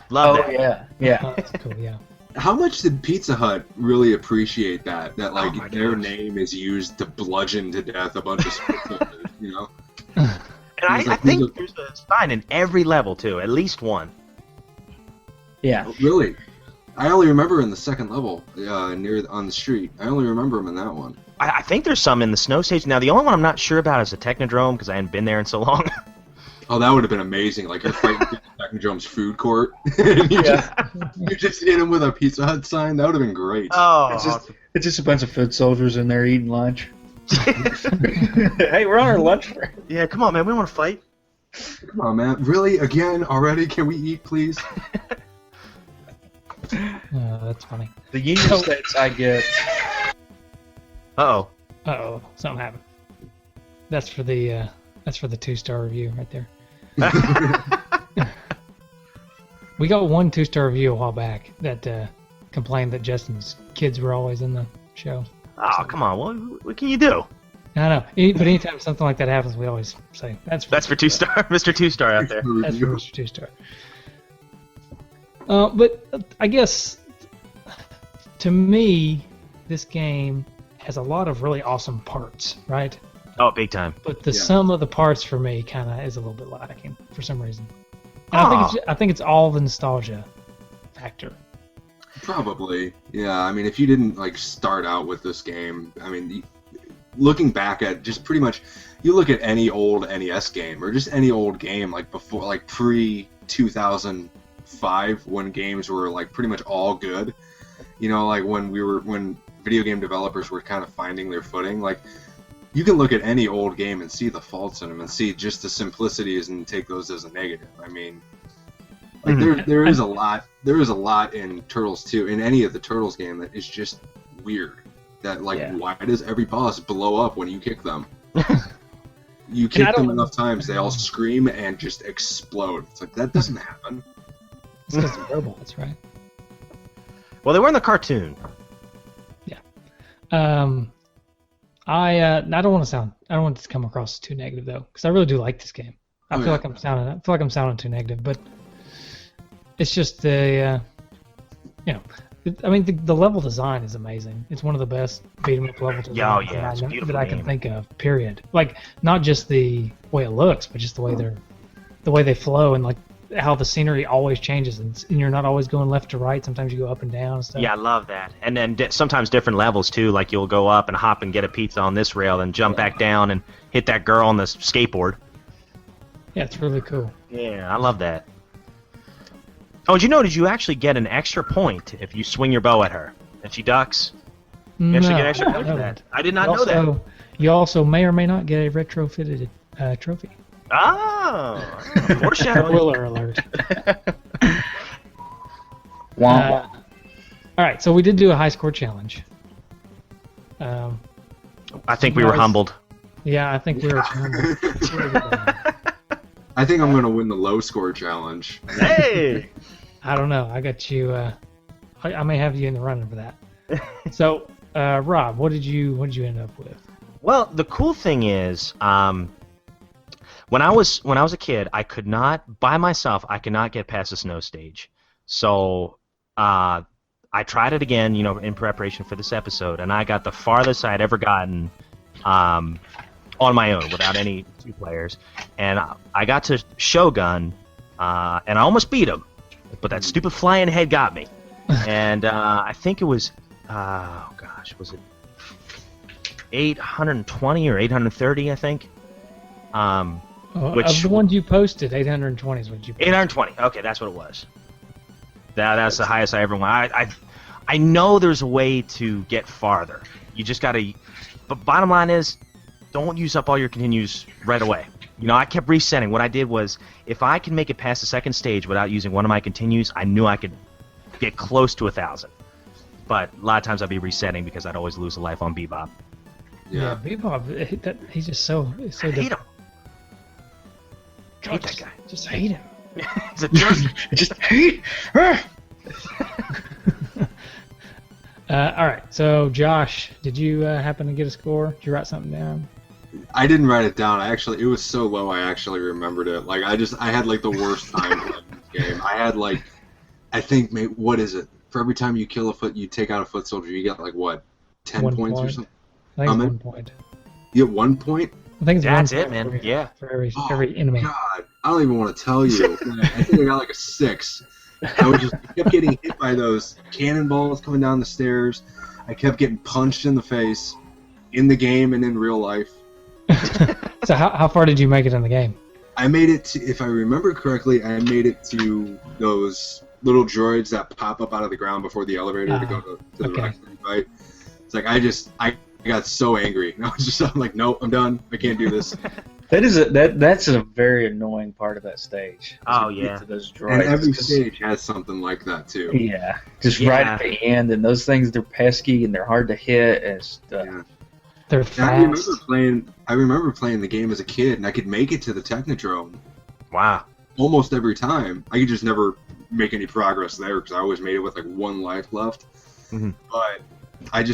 Love that. Yeah. Oh, that's cool. Yeah. How much did Pizza Hut really appreciate that? That like my their gosh. name is used to bludgeon to death a bunch of soldiers, you know? And I think there's a sign in every level too, at least one. Yeah. Really? I only remember in the second level, on the street. I only remember him in that one. I think there's some in the snow stage. Now the only one I'm not sure about is the Technodrome because I hadn't been there in so long. Oh, that would have been amazing. Like you're fighting Technodrome's food court, and you just hit him with a Pizza Hut sign. That would have been great. Oh, It's just a bunch of foot soldiers in there eating lunch. Hey, we're on our lunch break. yeah, come on, man. We want to fight. Come on, man. Really? Again? Already? Can we eat, please? That's funny. The Union States I get. Uh-oh. Uh-oh, something happened. That's for the 2-star review right there. We got one 2-star review a while back that complained that Justin's kids were always in the show. Oh, come on. What can you do? I know, but anytime something like that happens, we always say that's for 2-star, Mr. 2-star out there. That's for Mr. 2-star. But I guess to me, this game has a lot of really awesome parts, right? Oh, big time. But the sum of the parts for me kind of is a little bit lacking for some reason. And I think it's all the nostalgia factor. Probably. Yeah, I mean, if you didn't, like, start out with this game, I mean, looking back at just pretty much, you look at any old NES game, or just any old game, like, before, like, pre-2005, when games were, like, pretty much all good, you know, like, when video game developers were kind of finding their footing, like, you can look at any old game and see the faults in them and see just the simplicities and take those as a negative. I mean, like there is a lot in Turtles 2, in any of the Turtles game, that is just weird. That why does every boss blow up when you kick them? You kick them enough times, they all scream and just explode. It's like, that doesn't happen. It's because they're robots, right? Well, they were in the cartoon. Yeah. I don't want it to come across too negative though, because I really do like this game. I feel like I'm sounding too negative, but it's just the I mean the level design is amazing. It's one of the best beat 'em up level designs that I can think of. Period. Like not just the way it looks, but just the way they flow and like how the scenery always changes and you're not always going left to right. Sometimes you go up and down and stuff. Yeah, I love that. And then sometimes different levels too. Like you'll go up and hop and get a pizza on this rail, and jump back down and hit that girl on the skateboard. Yeah, it's really cool. Yeah, I love that. Oh, did you actually get an extra point if you swing your bow at her and she ducks? You actually get extra points for that. I did not know that. You also may or may not get a retrofitted trophy. Oh, foreshadowing. Spoiler alert. All right, so we did do a high score challenge. I think we were humbled. Yeah, I think we were humbled. I think I'm going to win the low score challenge. Hey! I don't know. I got you. I may have you in the running for that. So, Rob, what did you end up with? Well, the cool thing is, when I was a kid, I could not get past the snow stage. So I tried it again, in preparation for this episode, and I got the farthest I had ever gotten on my own without any two players, and I got to Shogun, and I almost beat him, but that stupid flying head got me, and I think it was, oh gosh, was it 820 or 830? I think. Which of the ones you posted, 820 is what you posted. 820. Okay, that's what it was. That's the highest I ever went. I know there's a way to get farther. You just gotta. But bottom line is, don't use up all your continues right away. You know, I kept resetting. What I did was, if I can make it past the second stage without using one of my continues, I knew I could get close to 1,000. But a lot of times I'd be resetting because I'd always lose a life on Bebop. Yeah, Bebop. He's just so. I hate him. God, Hate that guy. Just hate him. He's a jerk. Just hate. All right, so Josh, did you happen to get a score? Did you write something down? I didn't write it down. It was so low I actually remembered it. Like I had like the worst time playing this game. I had like, I think, what is it? For every time you kill a foot, you take out a foot soldier, you get like what, 10 points or something? I think it's 1 point. You get 1 point? I think it's That's 1 it, point man. Yeah. For every enemy. God, I don't even want to tell you. I think I got like a 6. I kept getting hit by those cannonballs coming down the stairs. I kept getting punched in the face in the game and in real life. So how far did you make it in the game? I made it to, if I remember correctly, I made it to those little droids that pop up out of the ground before the elevator to go to the next fight. It's like I got so angry. I'm like, no, I'm done. I can't do this. That's a very annoying part of that stage. Oh yeah. Those droids. And every stage has something like that too. Yeah, just right at the end, and those things, they're pesky and they're hard to hit and stuff. Yeah. They're fast. I remember playing the game as a kid, and I could make it to the Technodrome. Wow. Almost every time. I could just never make any progress there because I always made it with like 1 life left. Mm-hmm. But I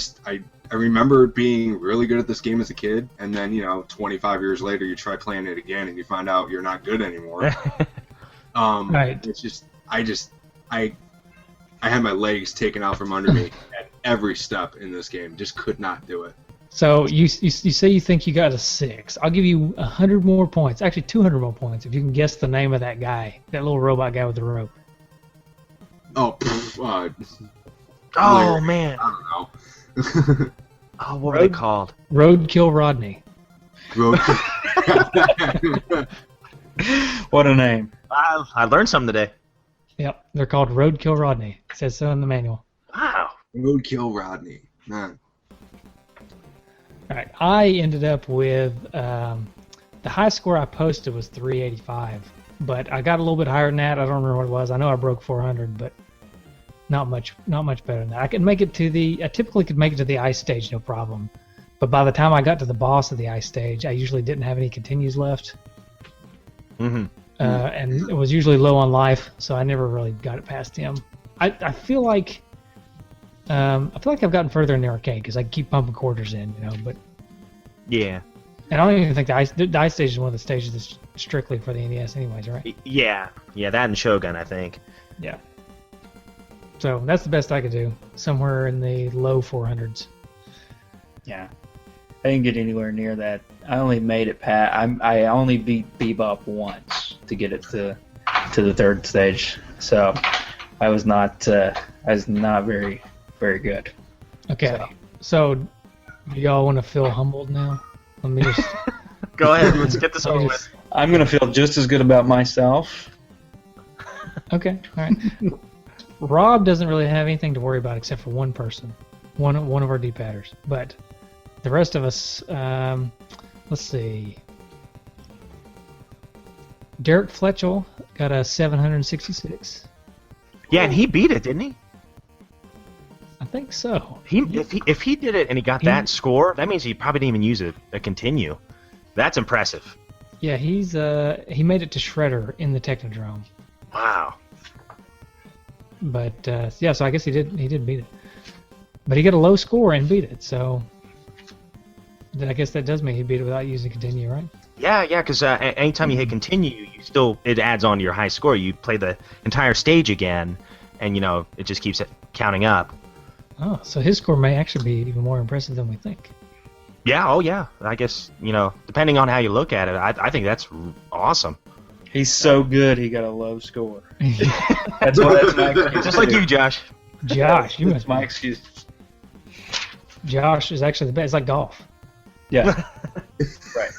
remember being really good at this game as a kid, and then 25 years later, you try playing it again, and you find out you're not good anymore. Right. It's just I had my legs taken out from under me at every step in this game. Just could not do it. So you say you think you got a 6. I'll give you 100 more points. Actually, 200 more points if you can guess the name of that guy, that little robot guy with the rope. Oh, Oh man. I don't know. Oh, what were they called? Roadkill Rodney. What a name. I learned something today. Yep, they're called Roadkill Rodney. It says so in the manual. Wow. Roadkill Rodney. Man. All right, I ended up with the highest score I posted was 385, but I got a little bit higher than that. I don't remember what it was. I know I broke 400, but not much better than that. I typically could make it to the ice stage, no problem. But by the time I got to the boss of the ice stage, I usually didn't have any continues left. Mm-hmm. And it was usually low on life, so I never really got it past him. I feel like I've gotten further in the arcade because I keep pumping quarters in, but Yeah. and I don't even think the ice stage is one of the stages that's strictly for the NES anyways, right? Yeah, that and Shogun, I think. Yeah. So that's the best I could do, somewhere in the low 400s. Yeah, I didn't get anywhere near that. I only made it I only beat Bebop once to get it to the 3rd stage. So I was not very very good. Okay. So do y'all want to feel humbled now? Let me just Go ahead, let's get this over with. I'm gonna feel just as good about myself. Okay. All right. Rob doesn't really have anything to worry about except for one person, one of our D-padders. But the rest of us, let's see. Derek Fletchell got a 766. Yeah, and he beat it, didn't he? I think so. If he did it and he got that score, that means he probably didn't even use a continue. That's impressive. Yeah, he made it to Shredder in the Technodrome. Wow. But so I guess he did beat it. But he got a low score and beat it, so I guess that does mean he beat it without using continue, right? Yeah, because anytime you hit continue, it adds on to your high score. You play the entire stage again, and it just keeps it counting up. Oh, so his score may actually be even more impressive than we think. Yeah, oh yeah. I guess, depending on how you look at it, I think that's awesome. He's so good, he got a low score. That's my excuse. Just like you, Josh. Josh, you That's my excuse. Josh is actually the best. It's like golf. Yeah. Right.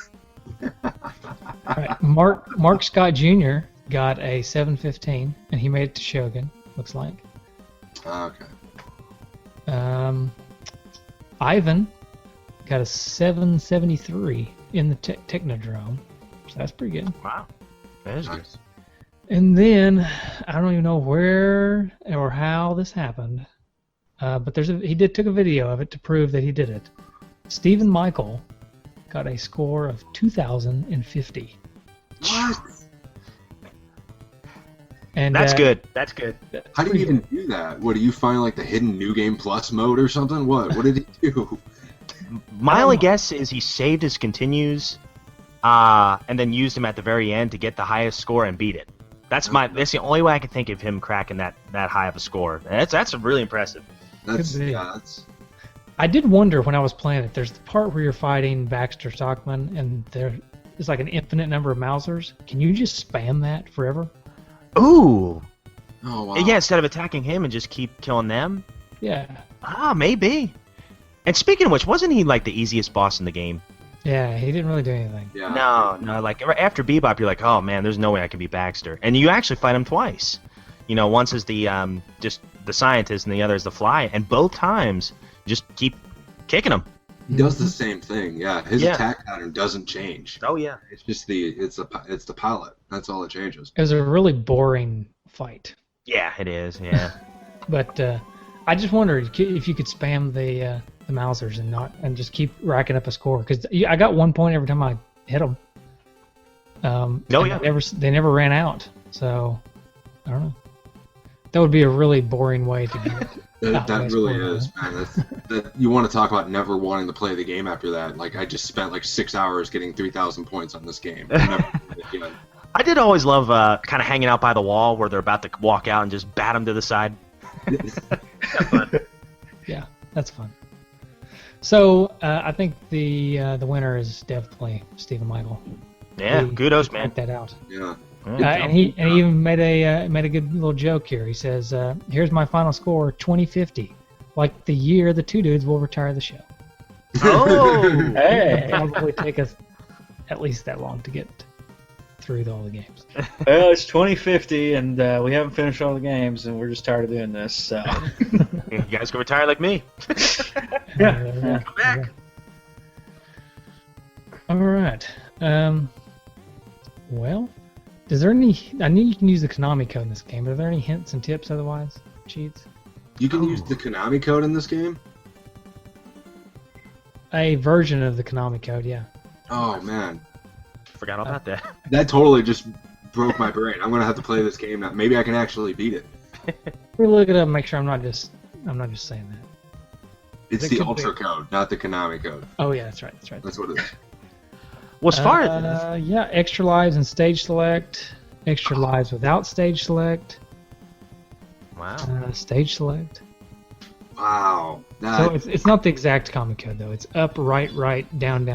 All right. Mark Scott Jr. got a 715, and he made it to Shogun. Looks like. Okay. Ivan got a 773 in the Technodrome, so that's pretty good. Wow. That is good. Nice. And then I don't even know where or how this happened, but he took a video of it to prove that he did it. Stephen Michael got a score of 2,050. What? And That's good. That's good. How do you even do that? What, do you find like the hidden New Game Plus mode or something? What did he do? My only guess is he saved his continues, and then used him at the very end to get the highest score and beat it. That's the only way I can think of him cracking that high of a score. And that's really impressive. That's I did wonder when I was playing it. There's the part where you're fighting Baxter Stockman, and there's like an infinite number of Mausers. Can you just spam that forever? Ooh. Oh wow. Yeah, instead of attacking him and just keep killing them. Yeah. Maybe. And speaking of which, wasn't he like the easiest boss in the game? Yeah, he didn't really do anything. Yeah. No. Like after Bebop, you're like, oh man, there's no way I can beat Baxter, and you actually fight him twice. Once is the just the scientist, and the other is the fly, and both times just keep kicking him. He does the same thing. Yeah, his attack pattern doesn't change. Oh yeah. It's just it's the pilot. That's all that changes. It was a really boring fight. Yeah, it is. Yeah. But I just wondered if you could spam the Mausers and just keep racking up a score, because I got 1 point every time I hit them. They never ran out. So I don't know. That would be a really boring way to do it. That really is, man. That you want to talk about never wanting to play the game after that. Like, I just spent like 6 hours getting 3,000 points on this game. I did always love kind of hanging out by the wall where they're about to walk out and just bat them to the side. That's fun. Yeah, that's fun. So I think the winner is definitely Stephen Michael. Yeah, kudos, man. That out. Yeah. And he even made a good little joke here. He says, "Here's my final score, 2050, like the year the two dudes will retire the show." Oh, hey! It'll probably take us at least that long to get through all the games. Well, it's 2050, and we haven't finished all the games, and we're just tired of doing this. So you guys can retire like me. Yeah. Come back. All right. Well. Is there any? I know you can use the Konami code in this game, but are there any hints and tips otherwise? Cheats? You can use the Konami code in this game? A version of the Konami code, yeah. Oh, man. Forgot all about that. That totally just broke my brain. I'm going to have to play this game now. Maybe I can actually beat it. We'll look it up and make sure I'm not just saying that. It's the Ultra code, not the Konami code. Oh, yeah, that's right. That's what it is. Well, as far as extra lives and stage select, extra lives without stage select. Wow. Stage select. Wow. So it's not the exact comic code though. It's up, right, down,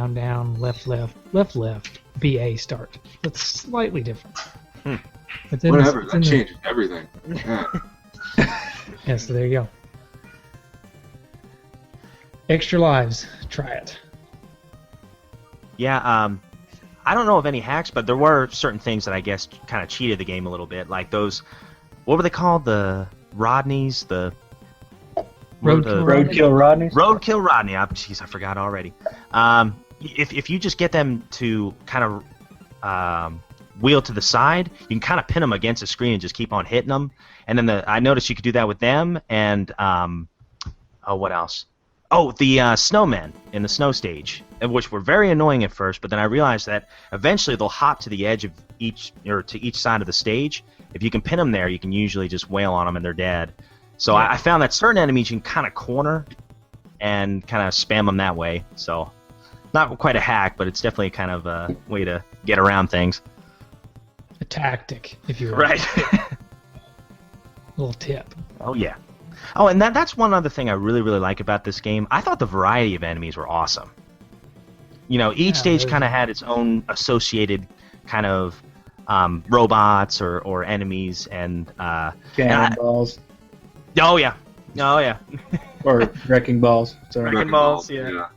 left, left, BA start. It's slightly different. But then whatever. That changes everything. Yeah. Yeah. So there you go. Extra lives. Try it. Yeah, I don't know of any hacks, but there were certain things that I guess kind of cheated the game a little bit, like those, what were they called? The Rodneys? Roadkill Rodneys? Roadkill Rodney. Jeez, I forgot already. If you just get them to kind of wheel to the side, you can kind of pin them against the screen and just keep on hitting them. And then I noticed you could do that with them, and what else? Oh, the snowmen in the snow stage, which were very annoying at first, but then I realized that eventually they'll hop to the edge of each side of the stage. If you can pin them there, you can usually just wail on them and they're dead. So I found that certain enemies you can kind of corner and kind of spam them that way. So not quite a hack, but it's definitely kind of a way to get around things. A tactic, if you will. Right. Little tip. Oh, yeah. Oh, and that's one other thing I really, really like about this game. I thought the variety of enemies were awesome. Each stage there's- kind of had its own associated kind of robots or enemies and Cannonballs oh yeah, or wrecking balls. Sorry. Wrecking balls, yeah.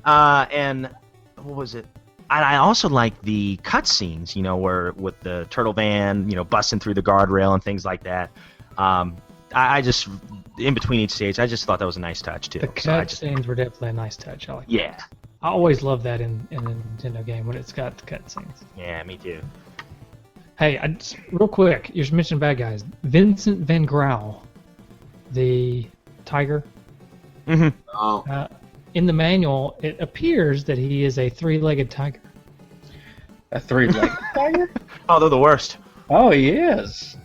And what was it? And I also like the cutscenes, where with the turtle van, busting through the guardrail and things like that. I just, in between each stage, I just thought that was a nice touch too. The cutscenes were definitely a nice touch. I like Yeah. that. I always love that in a Nintendo game when it's got the cutscenes. Yeah, me too. Hey, real quick, you just mentioned bad guys. Vincent Van Grauw, the tiger. Mm-hmm. Oh, In the manual, it appears that he is a three-legged tiger. A three-legged tiger? Oh, they're the worst. Oh, he is.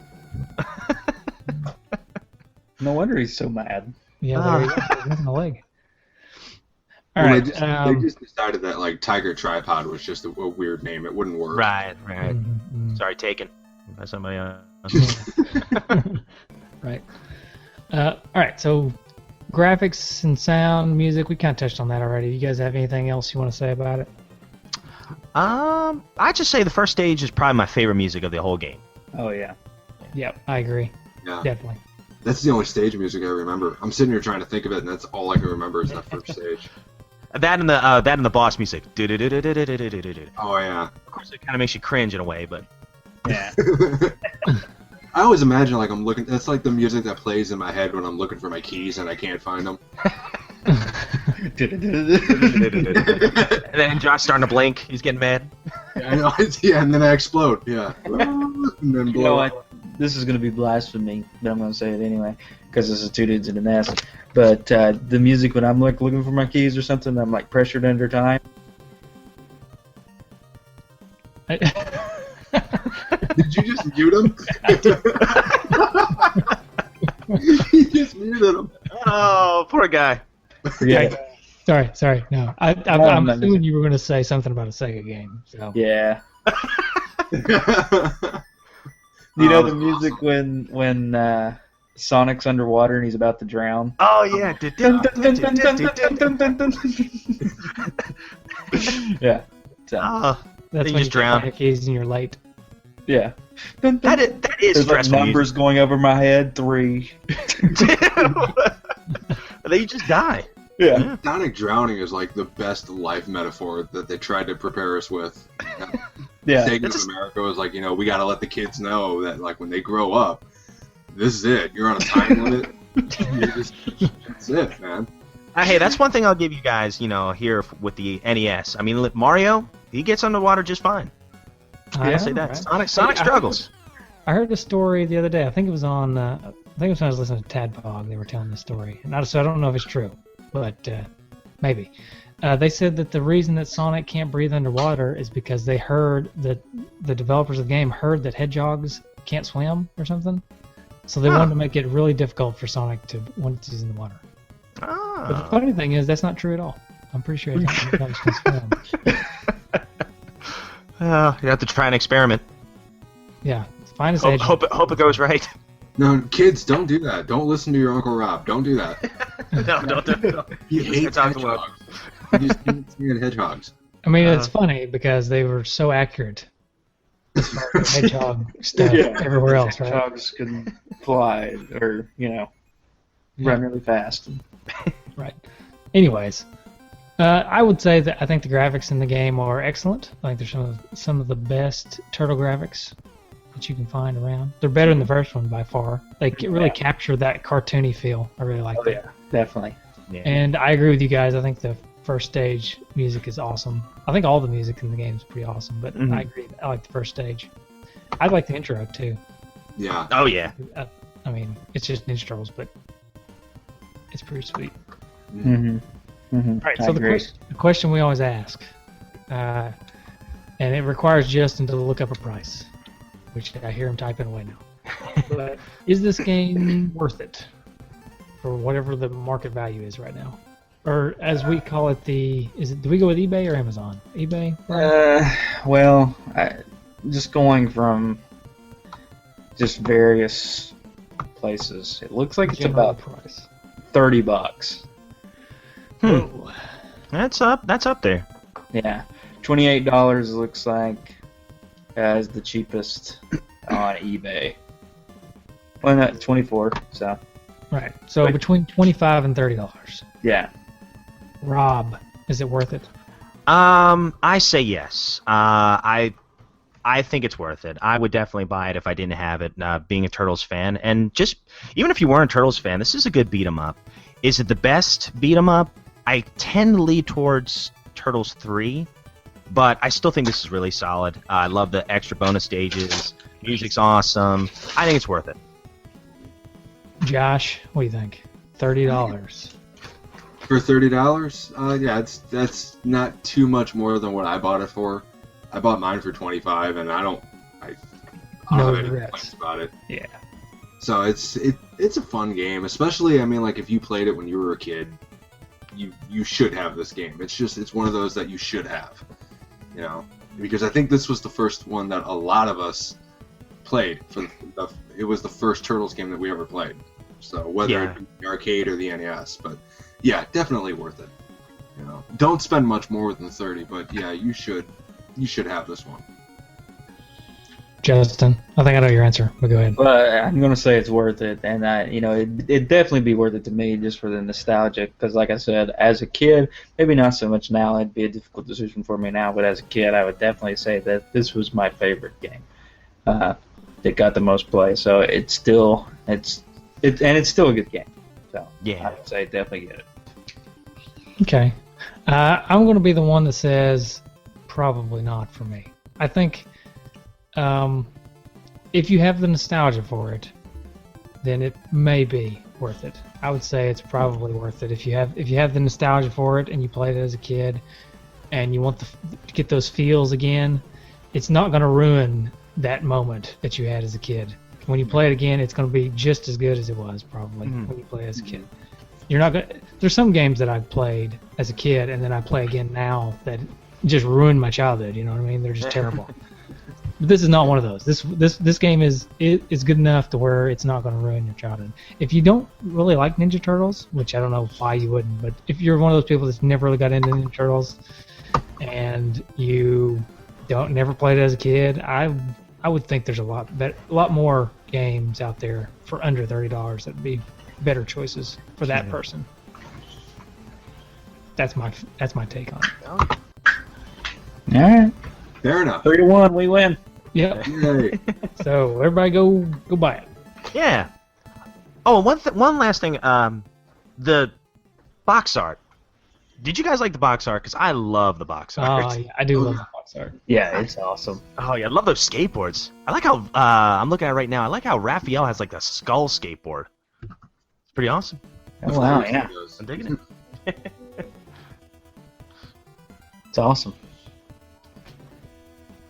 No wonder he's so mad. Yeah, there you go. He's missing a leg. All well, right. they just decided that like Tiger Tripod was just a weird name. It wouldn't work. Right. Sorry, taken by somebody else. Right. All right. So, graphics and sound, music. We kind of touched on that already. You guys have anything else you want to say about it? I just say the first stage is probably my favorite music of the whole game. Oh, yeah. Yep, I agree. Yeah. Definitely. That's the only stage music I remember. I'm sitting here trying to think of it, and that's all I can remember is that first stage. That and the boss music. Of Oh yeah. course, it kind of makes you cringe in a way, but Yeah. I always imagine like I'm looking. That's like the music that plays in my head when I'm looking for my keys and I can't find them. and then Josh starting to blink. He's getting mad. I know. Yeah, and then I explode. Yeah. And then You blow know up. what? This is going to be blasphemy, but I'm going to say it anyway because this is two dudes in a nest. But the music when I'm like looking for my keys or something, I'm like pressured under time. Did you just mute him? You just muted him. Oh, poor guy. Forget it. Sorry. No, I'm assuming you were going to say something about a Sega game. So. Yeah. You know the music when Sonic's underwater and he's about to drown? Oh yeah. Yeah. So, Oh, That's you when just drown. your keys and you're late. yeah. That is There's like stressful. numbers going over my head. 3. Then you just die. Yeah. Sonic drowning is like the best life metaphor that they tried to prepare us with. Yeah. Sega of America was like, we got to let the kids know that like when they grow up, this is it. You're on a time limit. That's it, man. Hey, that's one thing I'll give you guys, here with the NES. I mean, Mario, he gets underwater just fine. I'll say that. Right? Sonic struggles. I heard a story the other day. I think it was on. I think it was when I was listening to Tadpog. They were telling the story, and so I don't know if it's true, but maybe. They said that the reason that Sonic can't breathe underwater is because they heard that the developers of the game heard that hedgehogs can't swim or something, so they wanted to make it really difficult for Sonic to once he's in the water. Ah. But the funny thing is, that's not true at all. I'm pretty sure hedgehogs can swim. You have to try an experiment. Yeah, find us Hope it goes right. No, kids, don't do that. Don't listen to your Uncle Rob. Don't do that. No, don't. He hates hedgehogs. He just can't stand hedgehogs. I mean, it's funny because they were so accurate. As far as hedgehog stuff everywhere else, right? Hedgehogs can fly or, run really fast. Right. Anyways, I would say that I think the graphics in the game are excellent. I think they're some of the best turtle graphics that you can find around. They're better than the first one by far. They really capture that cartoony feel. I really like that. Yeah, definitely. Yeah. And I agree with you guys. I think the first stage music is awesome. I think all the music in the game is pretty awesome, but I agree. I like the first stage. I like the intro too. Yeah. Oh yeah. I mean, it's just Ninja Turtles, but it's pretty sweet. Mm-hmm. Mm-hmm. All right, so the question we always ask, and it requires Justin to look up a price, which I hear him typing away now. But is this game worth it for whatever the market value is right now? Or as we call it, do we go with eBay or Amazon? eBay? Well, just going from just various places, it looks like it's General about price. $30. Whoa. That's up there. Yeah, $28 looks like as the cheapest on eBay. Well, not 24. So Right. So between $25 and $30. yeah. Rob, is it worth it? I say yes. I think it's worth it. I would definitely buy it if I didn't have it, being a Turtles fan. And just, even if you weren't a Turtles fan, this is a good beat-em up. Is it the best beat-em up? I tend to lead towards Turtles 3, but I still think this is really solid. I love the extra bonus stages. Music's awesome. I think it's worth it. Josh, what do you think? $30. For $30, yeah, that's not too much more than what I bought it for. I bought mine for $25, and I don't No have any regrets. complaints about it. Yeah. So it's a fun game, especially I mean like if you played it when you were a kid, you should have this game. It's one of those that you should have, you know, because I think this was the first one that a lot of us played. It was the first Turtles game that we ever played. So whether it be the arcade or the NES, but yeah, definitely worth it. You know, don't spend much more than 30, but yeah, you should have this one. Justin, I think I know your answer, but go ahead. But I'm gonna say it's worth it, and it'd definitely be worth it to me just for the nostalgia. Because, like I said, as a kid, maybe not so much now. It'd be a difficult decision for me now, but as a kid, I would definitely say that this was my favorite game. That got the most play, so it's still a good game. So Yeah. I would say definitely get it. Okay. I'm going to be the one that says probably not for me. I think if you have the nostalgia for it, then it may be worth it. I would say it's probably worth it if you have the nostalgia for it and you played it as a kid and you want to get those feels again. It's not going to ruin that moment that you had as a kid. When you play it again, it's going to be just as good as it was probably when you play it as a kid. You're not going. There's some games that I've played as a kid and then I play again now that just ruined my childhood. You know what I mean? They're just terrible. But this is not one of those. This game is good enough to where it's not going to ruin your childhood. If you don't really like Ninja Turtles, which I don't know why you wouldn't, but if you're one of those people that's never really got into Ninja Turtles and you never played it as a kid, I would think there's a lot more games out there for under $30 that would be better choices for that person. That's my take on it. All right. Fair enough. 3-1, we win. Yep. Yay. So everybody go buy it. Yeah. Oh, one last thing. The box art. Did you guys like the box art? Because I love the box art. Oh, yeah, I do love the box art. Yeah, it's awesome. Oh yeah, I love those skateboards. I like how I'm looking at it right now. I like how Raphael has like the skull skateboard. It's pretty awesome. Oh, wow, yeah. I'm digging it. It's awesome.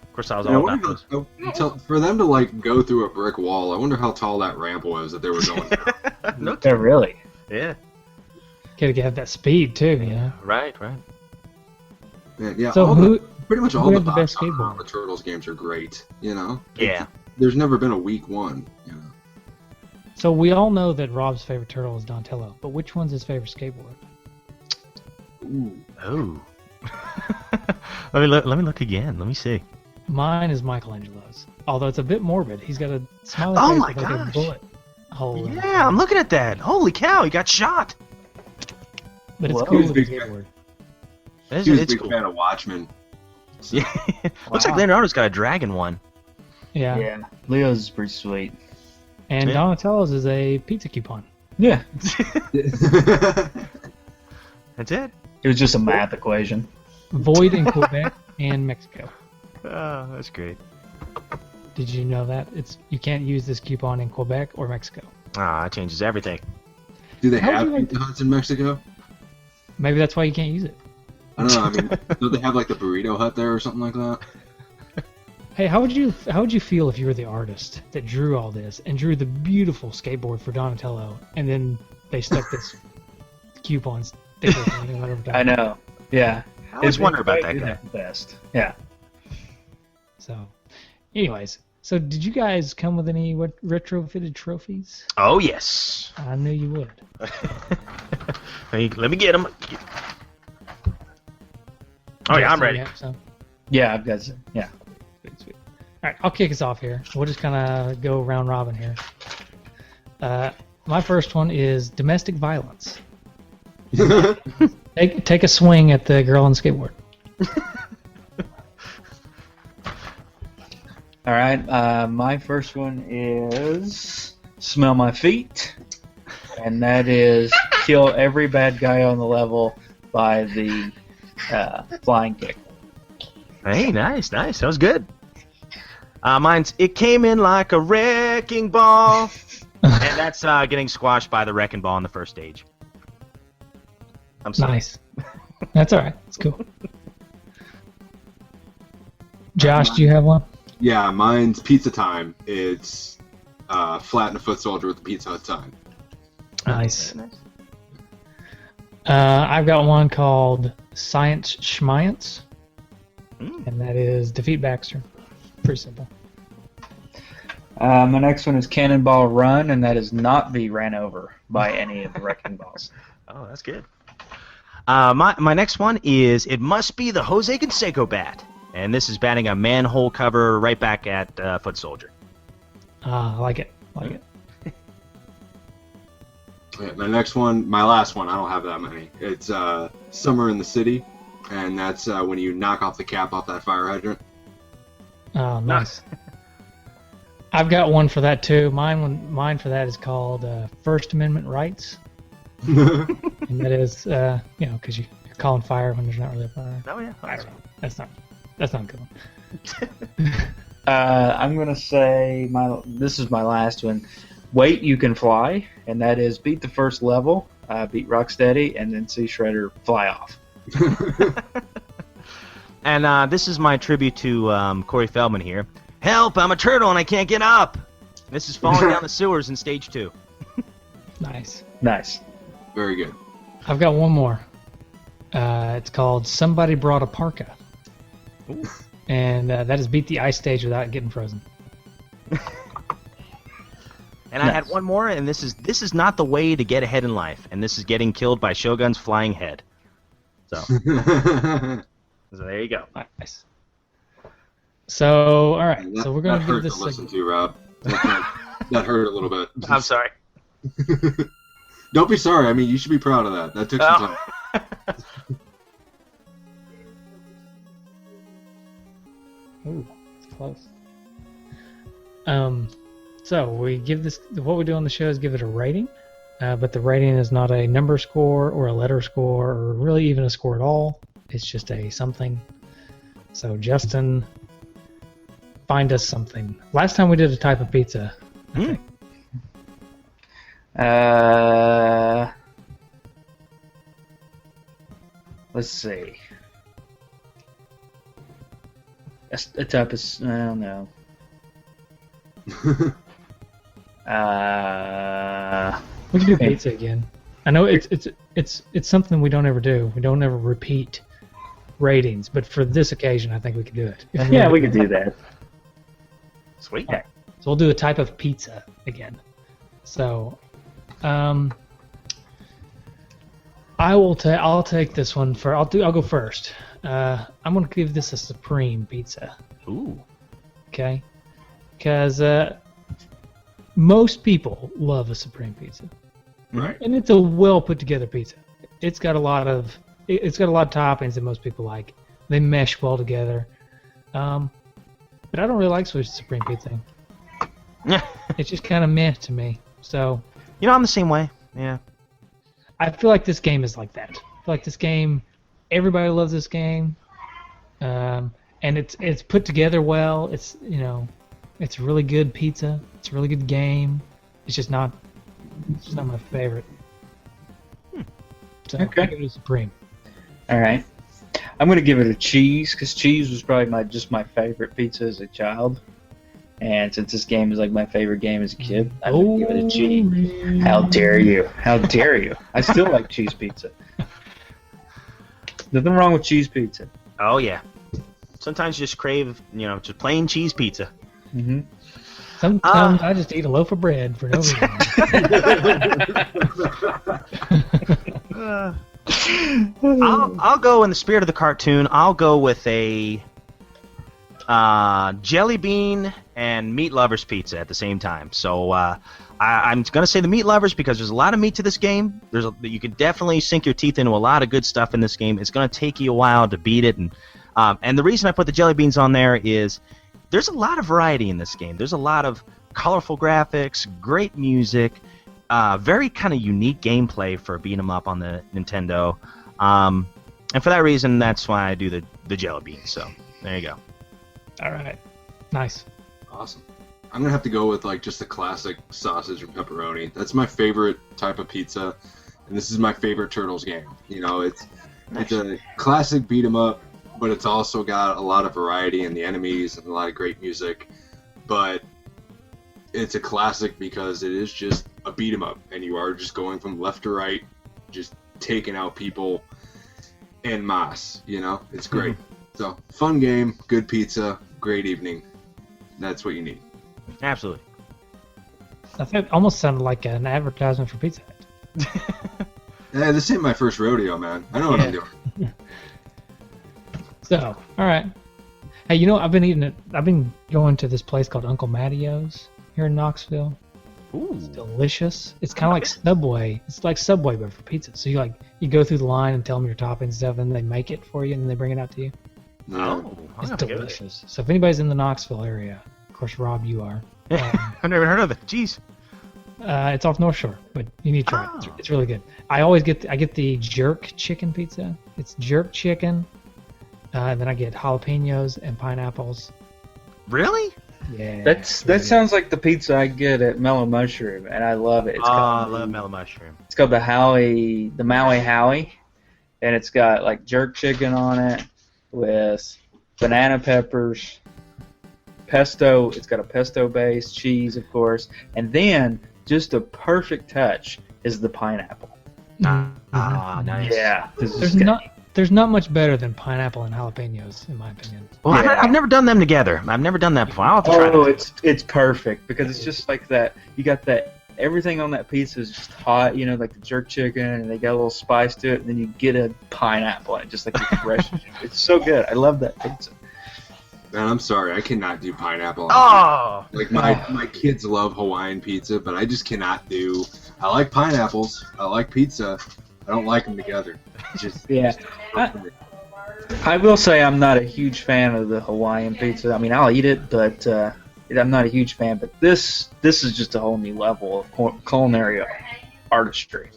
Of course, I was Yeah, I all wonder about those. for them to like go through a brick wall, I wonder how tall that ramp was that they were going down. No Yeah, really. Yeah. Gotta have that speed too, you know. Right. Yeah, So pretty much all who the had the best box art skateboard? on the Turtles games are great. You know. Yeah. There's never been a weak one. You know. So we all know that Rob's favorite turtle is Donatello, but which one's his favorite skateboard? Ooh. Oh. Let me look again. Let me see. Mine is Michelangelo's. Although it's a bit morbid. He's got a smiley Oh face my with like a gosh. bullet hole in it. Yeah, I'm looking at that. Holy cow, he got shot. But it's Whoa. cool He's with a big fan. skateboard. It's, He was a it's big cool. fan of Watchmen. So, Yeah. Looks like Wow. Leonardo's got a dragon one. Yeah. Yeah, Leo's is pretty sweet. And Yeah. Donatello's is a pizza coupon. Yeah. That's it. It was just a math equation. Void in Quebec and Mexico. Oh, that's great. Did you know that? You can't use this coupon in Quebec or Mexico. Ah, that changes everything. Do they How would have you like Pizza Huts in Mexico? Maybe that's why you can't use it. I don't know. I mean, do they have like the Burrito Hut there or something like that? Hey, how would you feel if you were the artist that drew all this and drew the beautiful skateboard for Donatello, and then they stuck this coupon sticker thing over top? I know. Yeah. I always wonder about that guy. The best. Yeah. So, anyways, so did you guys come with any retrofitted trophies? Oh, yes. I knew you would. Let me get him. Oh yeah, I'm Justin, ready. you have some? Yeah, I've got some. Yeah. Sweet, sweet. All right, I'll kick us off here. We'll just kind of go round robin here. My first one is domestic violence. Take a swing at the girl on the skateboard. All right. My first one is smell my feet, and that is kill every bad guy on the level by the flying kick. Hey, nice. That was good. Mine's it came in like a wrecking ball, and that's getting squashed by the wrecking ball in the first stage. I'm sorry. Nice. That's all right. It's cool. Josh, do you have one? Yeah, mine's pizza time. It's flatten a foot soldier with the Pizza Hut sign. Nice. I've got one called Science Schmiance, and that is defeat Baxter. Pretty simple. My next one is Cannonball Run, and that is not be ran over by any of the wrecking balls. Oh, that's good. My next one is it must be the Jose Canseco bat, and this is batting a manhole cover right back at foot soldier. I like it. Yeah, my next one, my last one, I don't have that many. It's Summer in the City, and that's when you knock off the cap off that fire hydrant. Oh, nice. I've got one for that too. Mine for that is called First Amendment Rights, and that is because you're calling fire when there's not really a fire. Oh yeah, I don't know. That's not a good one. I'm gonna say this is my last one. Wait, you can fly, and that is beat the first level, beat Rocksteady, and then see Shredder fly off. And this is my tribute to Corey Feldman here. Help! I'm a turtle and I can't get up. This is falling down the sewers in stage 2. Nice. Very good. I've got one more. It's called Somebody Brought a Parka. Ooh. And that is beat the ice stage without getting frozen. And I had one more, and this is not the way to get ahead in life, and this is getting killed by Shogun's flying head. So there you go. Nice. So all right, That, so we're gonna that give hurt this to listen to, Rob. That hurt a little bit. I'm sorry. Don't be sorry. I mean, you should be proud of that. That took some time. Ooh, it's close. So we give this. What we do on the show is give it a rating, but the rating is not a number score or a letter score or really even a score at all. It's just a something. So Justin, find us something. Last time we did a type of pizza. I think. Let's see. A type of I don't know. We can do pizza again. I know it's something we don't ever do. We don't ever repeat ratings, but for this occasion, I think we could do it. Yeah, we could do that. Sweet. Okay. So we'll do a type of pizza again. So, I'll take this one for. I'll go first. I'm gonna give this a supreme pizza. Ooh. Okay. Because most people love a supreme pizza, Right. and it's a well put together pizza. It's got a lot of toppings that most people like. They mesh well together. But I don't really like Swiss supreme pizza. It's just kind of meh to me. So I'm the same way. Yeah. I feel like this game is like that. I feel like this game, everybody loves this game, and it's put together well. It's it's really good pizza. It's a really good game. It's just not my favorite. So Okay. I give it a supreme. All right. I'm going to give it a cheese, because cheese was probably my favorite pizza as a child. And since this game is like my favorite game as a kid, I'm going to give it a G. How dare you? How dare you? I still like cheese pizza. Nothing wrong with cheese pizza. Oh yeah. Sometimes you just crave, just plain cheese pizza. Mm-hmm. Sometimes I just eat a loaf of bread for no reason. I'll go in the spirit of the cartoon. I'll go with a jelly bean and meat lovers pizza at the same time. So I'm going to say the meat lovers because there's a lot of meat to this game. You can definitely sink your teeth into a lot of good stuff in this game. It's going to take you a while to beat it, and the reason I put the jelly beans on there is there's a lot of variety in this game. There's a lot of colorful graphics, great music, very kind of unique gameplay for a beat 'em up on the Nintendo. And for that reason, that's why I do the jelly beans. So there you go. All right. Nice. Awesome. I'm gonna have to go with like just the classic sausage and pepperoni. That's my favorite type of pizza, and this is my favorite Turtles game. You know, it's a classic beat 'em up, but it's also got a lot of variety in the enemies and a lot of great music. But it's a classic because it is just a beat 'em up, and you are just going from left to right, just taking out people en masse. You know, it's great. So fun game, good pizza, great evening. That's what you need. Absolutely. I think it almost sounded like an advertisement for Pizza Hut. Yeah, this ain't my first rodeo, man. I know what I'm doing. So, all right. Hey, you know, I've been going to this place called Uncle Mattio's here in Knoxville. Ooh. It's delicious. It's kind of like Subway. It's like Subway, but for pizza. So you go through the line and tell them your toppings and stuff, and they make it for you, and then they bring it out to you. Oh, It's delicious. So if anybody's in the Knoxville area, of course, Rob, you are. I've never heard of it. Jeez. It's off North Shore, but you need to try it. It's really good. I get the jerk chicken pizza. It's jerk chicken, and then I get jalapenos and pineapples. Really? Yeah. That sounds like the pizza I get at Mellow Mushroom, and I love it. I love Mellow Mushroom. It's called the Maui Howie, and it's got like jerk chicken on it with banana peppers, pesto. It's got a pesto base, cheese, of course, and then just a perfect touch is the pineapple. Nice. Yeah, There's not much better than pineapple and jalapenos, in my opinion. Well, I've never done them together. I've never done that before. I'll have to try that. It's perfect because it's just like that. You got that. Everything on that pizza is just hot, you know, like the jerk chicken, and they got a little spice to it, and then you get a pineapple, and it just like refreshes you. It's so good. I love that pizza. Man, I'm sorry, I cannot do pineapple. Oh! Like my kids love Hawaiian pizza, but I just cannot do. I like pineapples. I like pizza. I don't like them together. Just I will say I'm not a huge fan of the Hawaiian pizza. I mean, I'll eat it, but I'm not a huge fan. But this is just a whole new level of culinary artistry.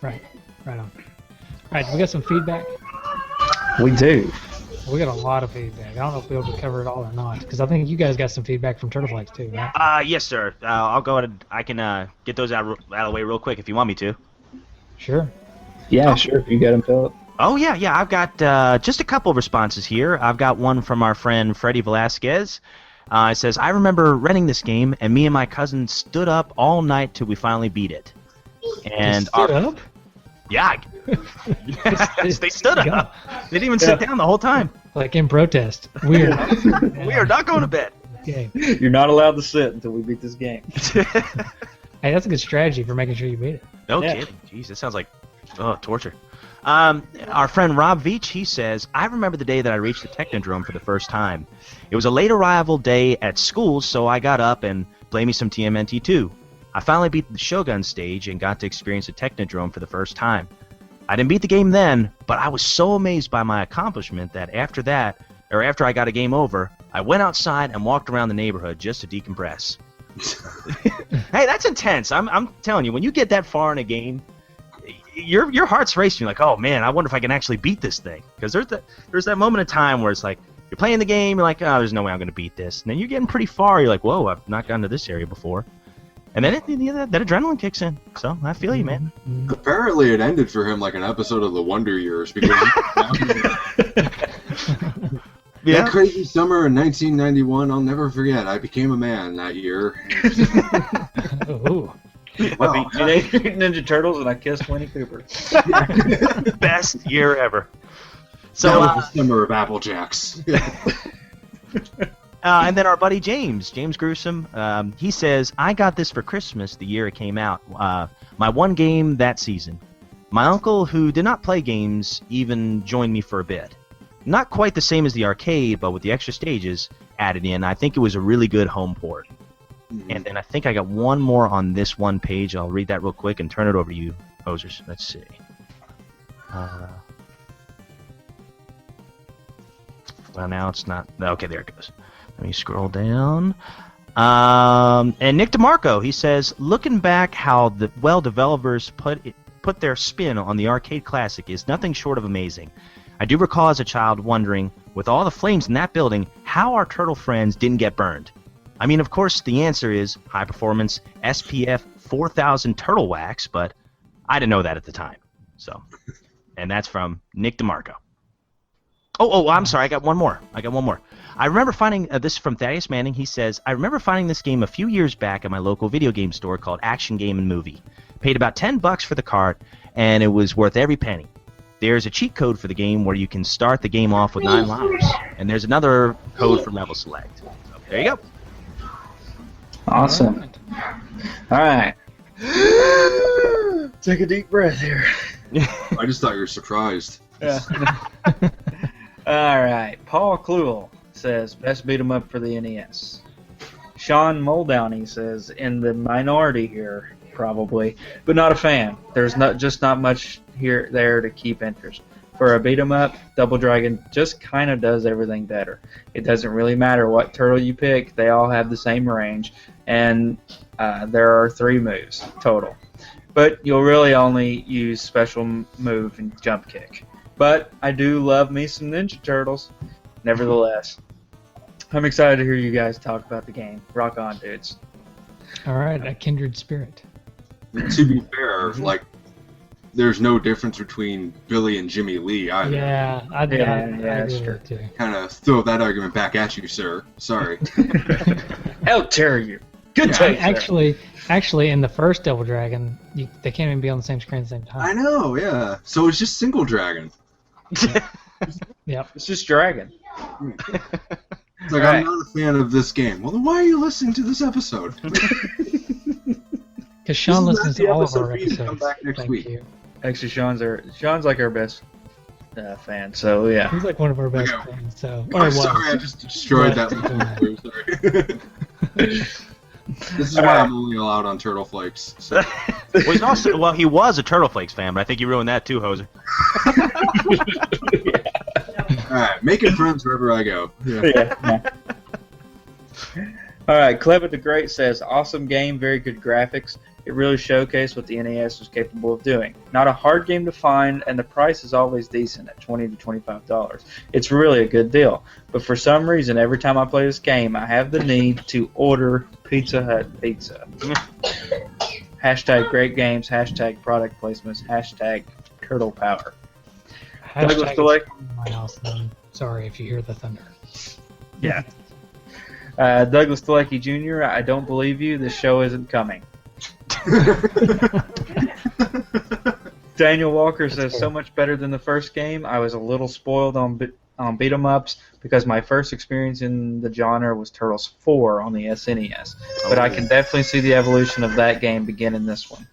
Right on. All right, we got some feedback. We do. We got a lot of feedback. I don't know if we'll be able to cover it all or not, because I think you guys got some feedback from Turtleflex too, right? Yes, sir. I'll go ahead. I can get those out of the way real quick if you want me to. Sure. Yeah, sure. If you got them, Philip. Oh, yeah. I've got just a couple of responses here. I've got one from our friend Freddie Velasquez. It says, I remember renting this game, and me and my cousin stood up all night till we finally beat it. And stood up? Yeah. Yes, they stood up. They didn't even sit down the whole time. Like in protest. We are not going to bed. Game. You're not allowed to sit until we beat this game. Hey, that's a good strategy for making sure you beat it. No kidding. Jeez, that sounds like torture. Our friend Rob Veach, he says, I remember the day that I reached the Technodrome for the first time. It was a late arrival day at school, so I got up and played me some TMNT 2. I finally beat the Shogun stage and got to experience the Technodrome for the first time. I didn't beat the game then, but I was so amazed by my accomplishment that after I got a game over, I went outside and walked around the neighborhood just to decompress. Hey, that's intense. I'm telling you, when you get that far in a game, your heart's racing. You're like, oh man, I wonder if I can actually beat this thing. Because there's that moment of time where it's like you're playing the game, you're like, oh, there's no way I'm going to beat this. And then you're getting pretty far. You're like, whoa, I've not gotten to this area before. And then that adrenaline kicks in. So I feel you, man. Apparently, it ended for him like an episode of The Wonder Years because that crazy summer in 1991, I'll never forget. I became a man that year. Ooh. I beat Teenage Ninja Turtles and I kissed Winnie Cooper. Best year ever. So that was the summer of Apple Jacks. And then our buddy James Gruesome, he says, I got this for Christmas the year it came out. My one game that season. My uncle, who did not play games, even joined me for a bit. Not quite the same as the arcade, but with the extra stages added in, I think it was a really good home port. And then I think I got one more on this one page. I'll read that real quick and turn it over to you, Hosers. Let's see. Well, now it's not. Okay, there it goes. Let me scroll down. And Nick DeMarco, he says, looking back how developers put their spin on the arcade classic is nothing short of amazing. I do recall as a child wondering, with all the flames in that building, how our turtle friends didn't get burned. I mean, of course, the answer is high-performance SPF 4000 turtle wax, but I didn't know that at the time. So, and that's from Nick DeMarco. Oh, I'm sorry. I got one more. I remember finding this from Thaddeus Manning. He says, I remember finding this game a few years back at my local video game store called Action Game and Movie. Paid about $10 for the cart, and it was worth every penny. There's a cheat code for the game where you can start the game off with 9 lives, and there's another code for level select. So, there you go. Awesome. All right. Take a deep breath here. I just thought you were surprised. Yeah. All right. Paul Kluel says, best beat 'em up for the NES. Sean Muldowney says, in the minority here, probably, but not a fan. There's not much there to keep interest. For a beat 'em up, Double Dragon just kind of does everything better. It doesn't really matter what turtle you pick; they all have the same range, and there are 3 moves total. But you'll really only use special move and jump kick. But I do love me some Ninja Turtles, nevertheless. I'm excited to hear you guys talk about the game. Rock on, dudes. All right, a kindred spirit. To be fair, like, there's no difference between Billy and Jimmy Lee either. Yeah, I agree that's with true. it too. Kind of throw that argument back at you, sir. Sorry. How dare you? Good take, sir. Actually, in the first Double Dragon, they can't even be on the same screen at the same time. I know, yeah. So it's just Single Dragon. Yep. It's just Dragon. It's like, I'm not a fan of this game. Well, then why are you listening to this episode? Because Sean listens to all of our episode for you to episodes. come back next week. You. Actually, Sean's like our best fan, so yeah. He's like one of our best Okay. fans. So, Oh, sorry, I just destroyed that. Sorry. This is why I'm only allowed on Turtle Flakes. So. Well, he was a Turtle Flakes fan, but I think you ruined that too, Hoser. Alright, making friends wherever I go. Yeah. Alright, Clever the Great says, awesome game, very good graphics. It really showcased what the NES was capable of doing. Not a hard game to find, and the price is always decent at $20 to $25. It's really a good deal. But for some reason, every time I play this game, I have the need to order Pizza Hut pizza. Hashtag great games, hashtag product placements, hashtag turtle power. Douglas DeLake. My house, then. Sorry if you hear the thunder. Yeah. Douglas DeLakey Jr., I don't believe you. This show isn't coming. Daniel Walker says, so much better than the first game. I was a little spoiled on beat 'em ups because my first experience in the genre was Turtles 4 on the SNES. But I can definitely see the evolution of that game begin in this one.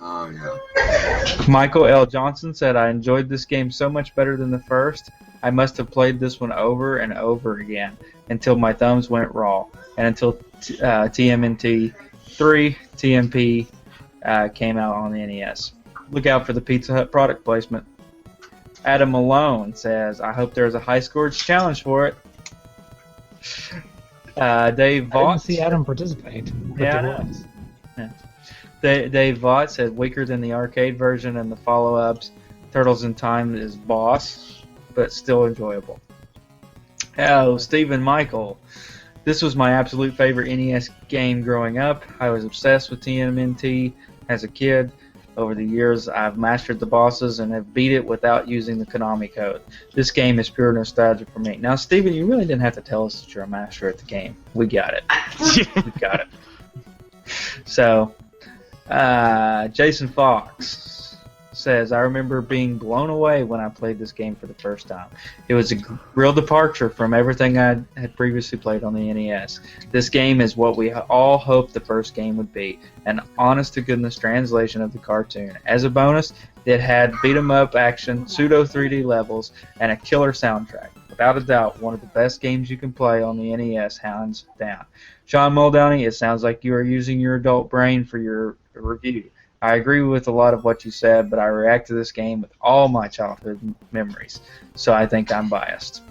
Oh, yeah. Michael L. Johnson said, I enjoyed this game so much better than the first. I must have played this one over and over again until my thumbs went raw, and until TMNT 3 TMP came out on the NES. Look out for the Pizza Hut product placement. Adam Malone says, I hope there's a high scores challenge for it. Dave Vaught. I didn't see Adam participate, but there was. Yeah. Dave Vaught said, weaker than the arcade version and the follow-ups. Turtles in Time is boss, but still enjoyable. Oh, Stephen Michael. This was my absolute favorite NES game growing up. I was obsessed with TMNT as a kid. Over the years, I've mastered the bosses and have beat it without using the Konami code. This game is pure nostalgia for me. Now, Steven, you really didn't have to tell us that you're a master at the game. We got it. We got it. So, Jason Fox says, I remember being blown away when I played this game for the first time. It was a real departure from everything I had previously played on the NES. This game is what we all hoped the first game would be, an honest-to-goodness translation of the cartoon. As a bonus, it had beat-em-up action, pseudo 3D levels, and a killer soundtrack. Without a doubt, one of the best games you can play on the NES, hands down. Sean Muldowney, it sounds like you are using your adult brain for your review. I agree with a lot of what you said, but I react to this game with all my childhood memories, so I think I'm biased.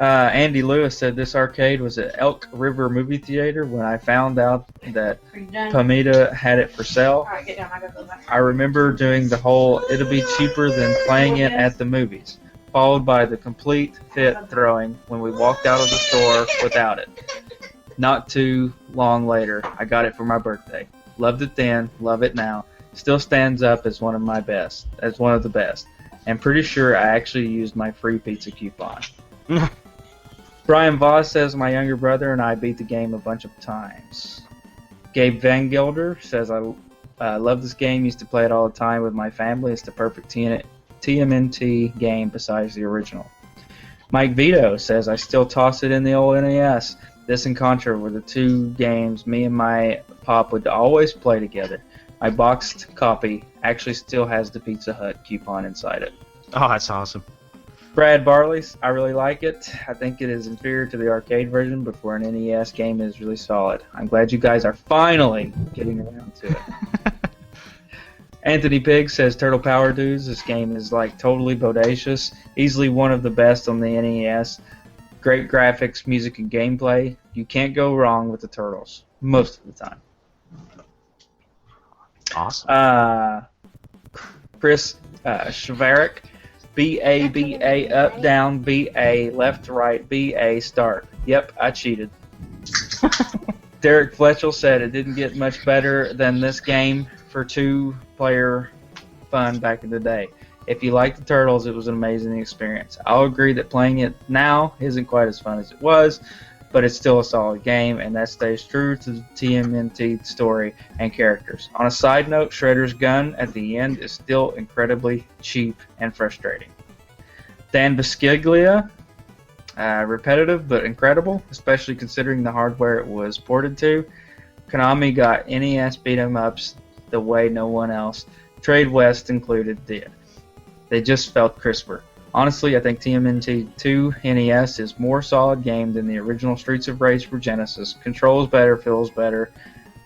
Andy Lewis said this arcade was at Elk River Movie Theater when I found out that Pamita had it for sale. I remember doing the whole it'll be cheaper than playing it at the movies, followed by the complete fit throwing when we walked out of the store without it. Not too long later, I got it for my birthday. Loved it then, love it now. Still stands up as one of the best. And pretty sure I actually used my free pizza coupon. Brian Voss says my younger brother and I beat the game a bunch of times. Gabe Van Gelder says I love this game, used to play it all the time with my family. It's the perfect TMNT game besides the original. Mike Vito says I still toss it in the old NES. This and Contra were the two games me and my pop would always play together. My boxed copy actually still has the Pizza Hut coupon inside it. Oh, that's awesome. Brad Barley's, I really like it. I think it is inferior to the arcade version, but for an NES game, it is really solid. I'm glad you guys are finally getting around to it. Anthony Pig says, Turtle Power Dudes, this game is like totally bodacious. Easily one of the best on the NES. Great graphics, music, and gameplay. You can't go wrong with the Turtles, most of the time. Awesome. Chris Shavarik, B-A-B-A, up, down, B-A, left to right, B-A, start. Yep, I cheated. Derek Fletchell said it didn't get much better than this game for two-player fun back in the day. If you like the Turtles, it was an amazing experience. I'll agree that playing it now isn't quite as fun as it was, but it's still a solid game, and that stays true to the TMNT story and characters. On a side note, Shredder's gun at the end is still incredibly cheap and frustrating. Dan Bisciglia, repetitive but incredible, especially considering the hardware it was ported to. Konami got NES beat-em-ups the way no one else, Trade West included, did. They just felt crisper. Honestly, I think TMNT 2 NES is more solid game than the original Streets of Rage for Genesis. Controls better, feels better,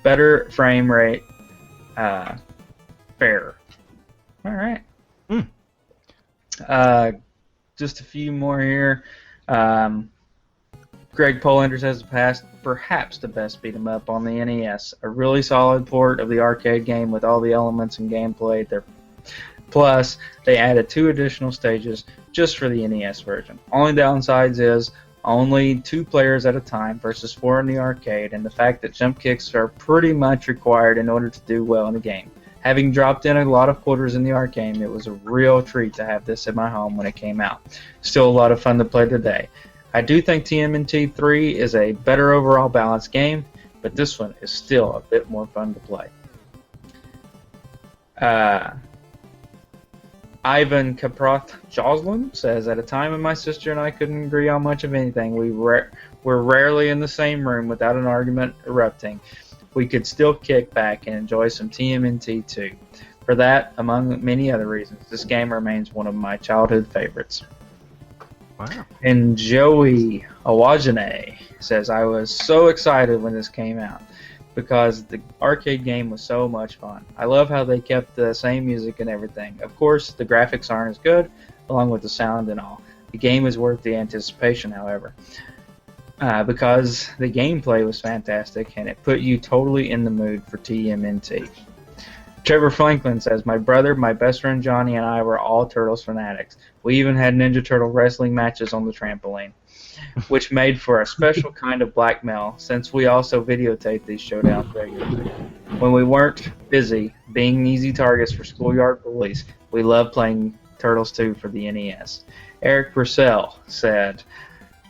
better frame rate, fairer. All right. Just a few more here. Greg Polander says perhaps the best beat 'em up on the NES. A really solid port of the arcade game with all the elements and gameplay there. Plus, they added 2 additional stages just for the NES version. Only downsides is only 2 players at a time versus 4 in the arcade, and the fact that jump kicks are pretty much required in order to do well in the game. Having dropped in a lot of quarters in the arcade, it was a real treat to have this in my home when it came out. Still a lot of fun to play today. I do think TMNT 3 is a better overall balanced game, but this one is still a bit more fun to play. Ivan Kaproth Joslin says, at a time when my sister and I couldn't agree on much of anything, we were rarely in the same room without an argument erupting. We could still kick back and enjoy some TMNT 2. For that, among many other reasons, this game remains one of my childhood favorites. Wow. And Joey Awajane says, I was so excited when this came out because the arcade game was so much fun. I love how they kept the same music and everything. Of course, the graphics aren't as good, along with the sound and all. The game is worth the anticipation, however, because the gameplay was fantastic and it put you totally in the mood for TMNT. Trevor Franklin says, my brother, my best friend Johnny, and I were all Turtles fanatics. We even had Ninja Turtle wrestling matches on the trampoline, which made for a special kind of blackmail since we also videotaped these showdowns regularly. When we weren't busy being easy targets for schoolyard bullies, we loved playing Turtles 2 for the NES. Eric Purcell said,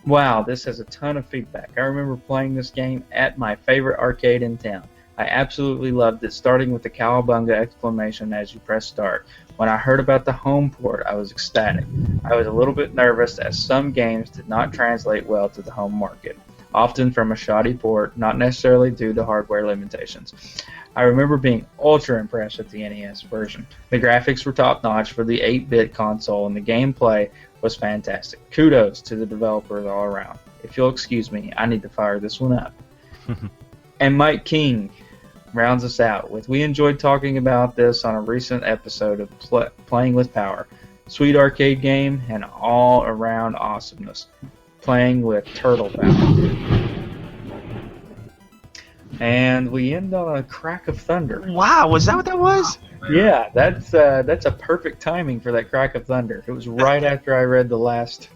wow, this has a ton of feedback. I remember playing this game at my favorite arcade in town. I absolutely loved it, starting with the cowabunga exclamation as you press start. When I heard about the home port, I was ecstatic. I was a little bit nervous as some games did not translate well to the home market, often from a shoddy port, not necessarily due to hardware limitations. I remember being ultra impressed with the NES version. The graphics were top-notch for the 8-bit console, and the gameplay was fantastic. Kudos to the developers all around. If you'll excuse me, I need to fire this one up. And Mike King rounds us out with, we enjoyed talking about this on a recent episode of Playing with Power. Sweet arcade game and all-around awesomeness. Playing with Turtle Power. And we end on a crack of thunder. Wow, was that what that was? Yeah, that's a perfect timing for that crack of thunder. It was right after I read the last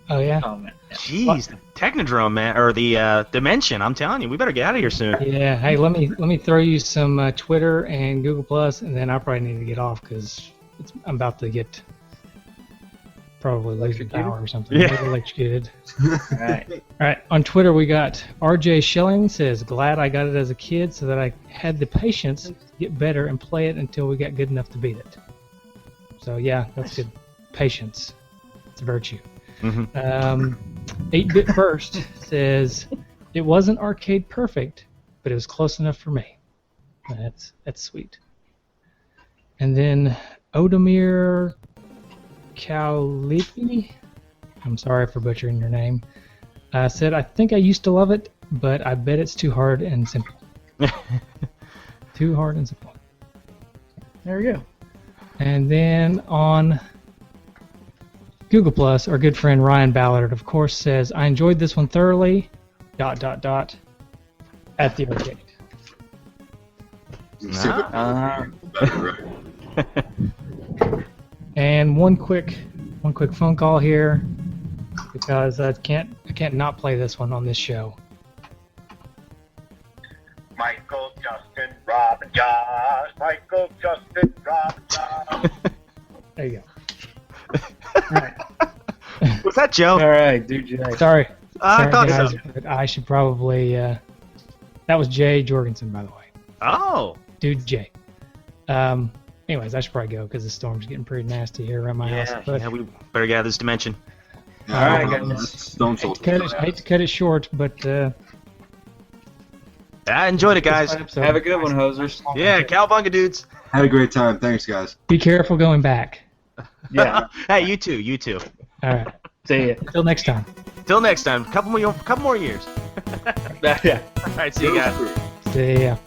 comment. Jeez, the Technodrome, man, or the Dimension. I'm telling you, we better get out of here soon. Yeah. Hey, let me throw you some Twitter and Google Plus, and then I probably need to get off because I'm about to get probably losing power or something. Yeah. Electrocuted. All right. All right. On Twitter, we got RJ Schilling says, "Glad I got it as a kid so that I had the patience to get better and play it until we got good enough to beat it." So yeah, that's good. Patience. It's a virtue. 8-Bit First says, "It wasn't arcade perfect, but it was close enough for me." That's sweet. And then Odomir Kaulipi, I'm sorry for butchering your name, said, "I think I used to love it, but I bet it's too hard and simple." Too hard and simple. There we go. And then on Google Plus, our good friend Ryan Ballard, of course, says, "I enjoyed this one thoroughly, ... at the arcade." And one quick phone call here, because I can't not play this one on this show. Michael, Justin, Rob, and Josh. Michael, Justin, Rob, and Josh. There you go. Was that Joe? All right, dude. Sorry. I thought guys, so. but I should probably. That was Jay Jorgensen, by the way. Oh. Dude, Jay. Anyways, I should probably go because the storm's getting pretty nasty here around my house. But Yeah, we better get out of this dimension. All right, guys. I hate to cut it short, but I enjoyed it, guys. Have a good one, hosers. Yeah, cowabunga dudes. Had a great time. Thanks, guys. Be careful going back. Yeah. Hey, you too. All right. See ya. Until next time. Till next time. Couple more years. Yeah. All right, see you guys. See ya.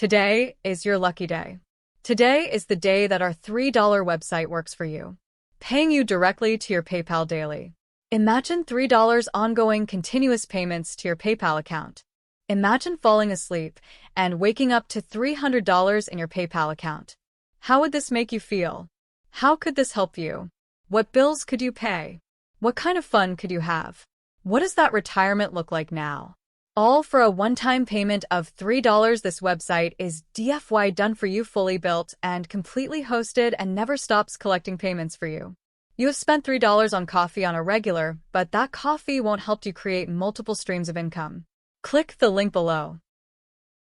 Today is your lucky day. Today is the day that our $3 website works for you, paying you directly to your PayPal daily. Imagine $3 ongoing continuous payments to your PayPal account. Imagine falling asleep and waking up to $300 in your PayPal account. How would this make you feel? How could this help you? What bills could you pay? What kind of fun could you have? What does that retirement look like now? All for a one-time payment of $3. This website is DFY done for you, fully built and completely hosted, and never stops collecting payments for you. You have spent $3 on coffee on a regular, but that coffee won't help you create multiple streams of income. Click the link below.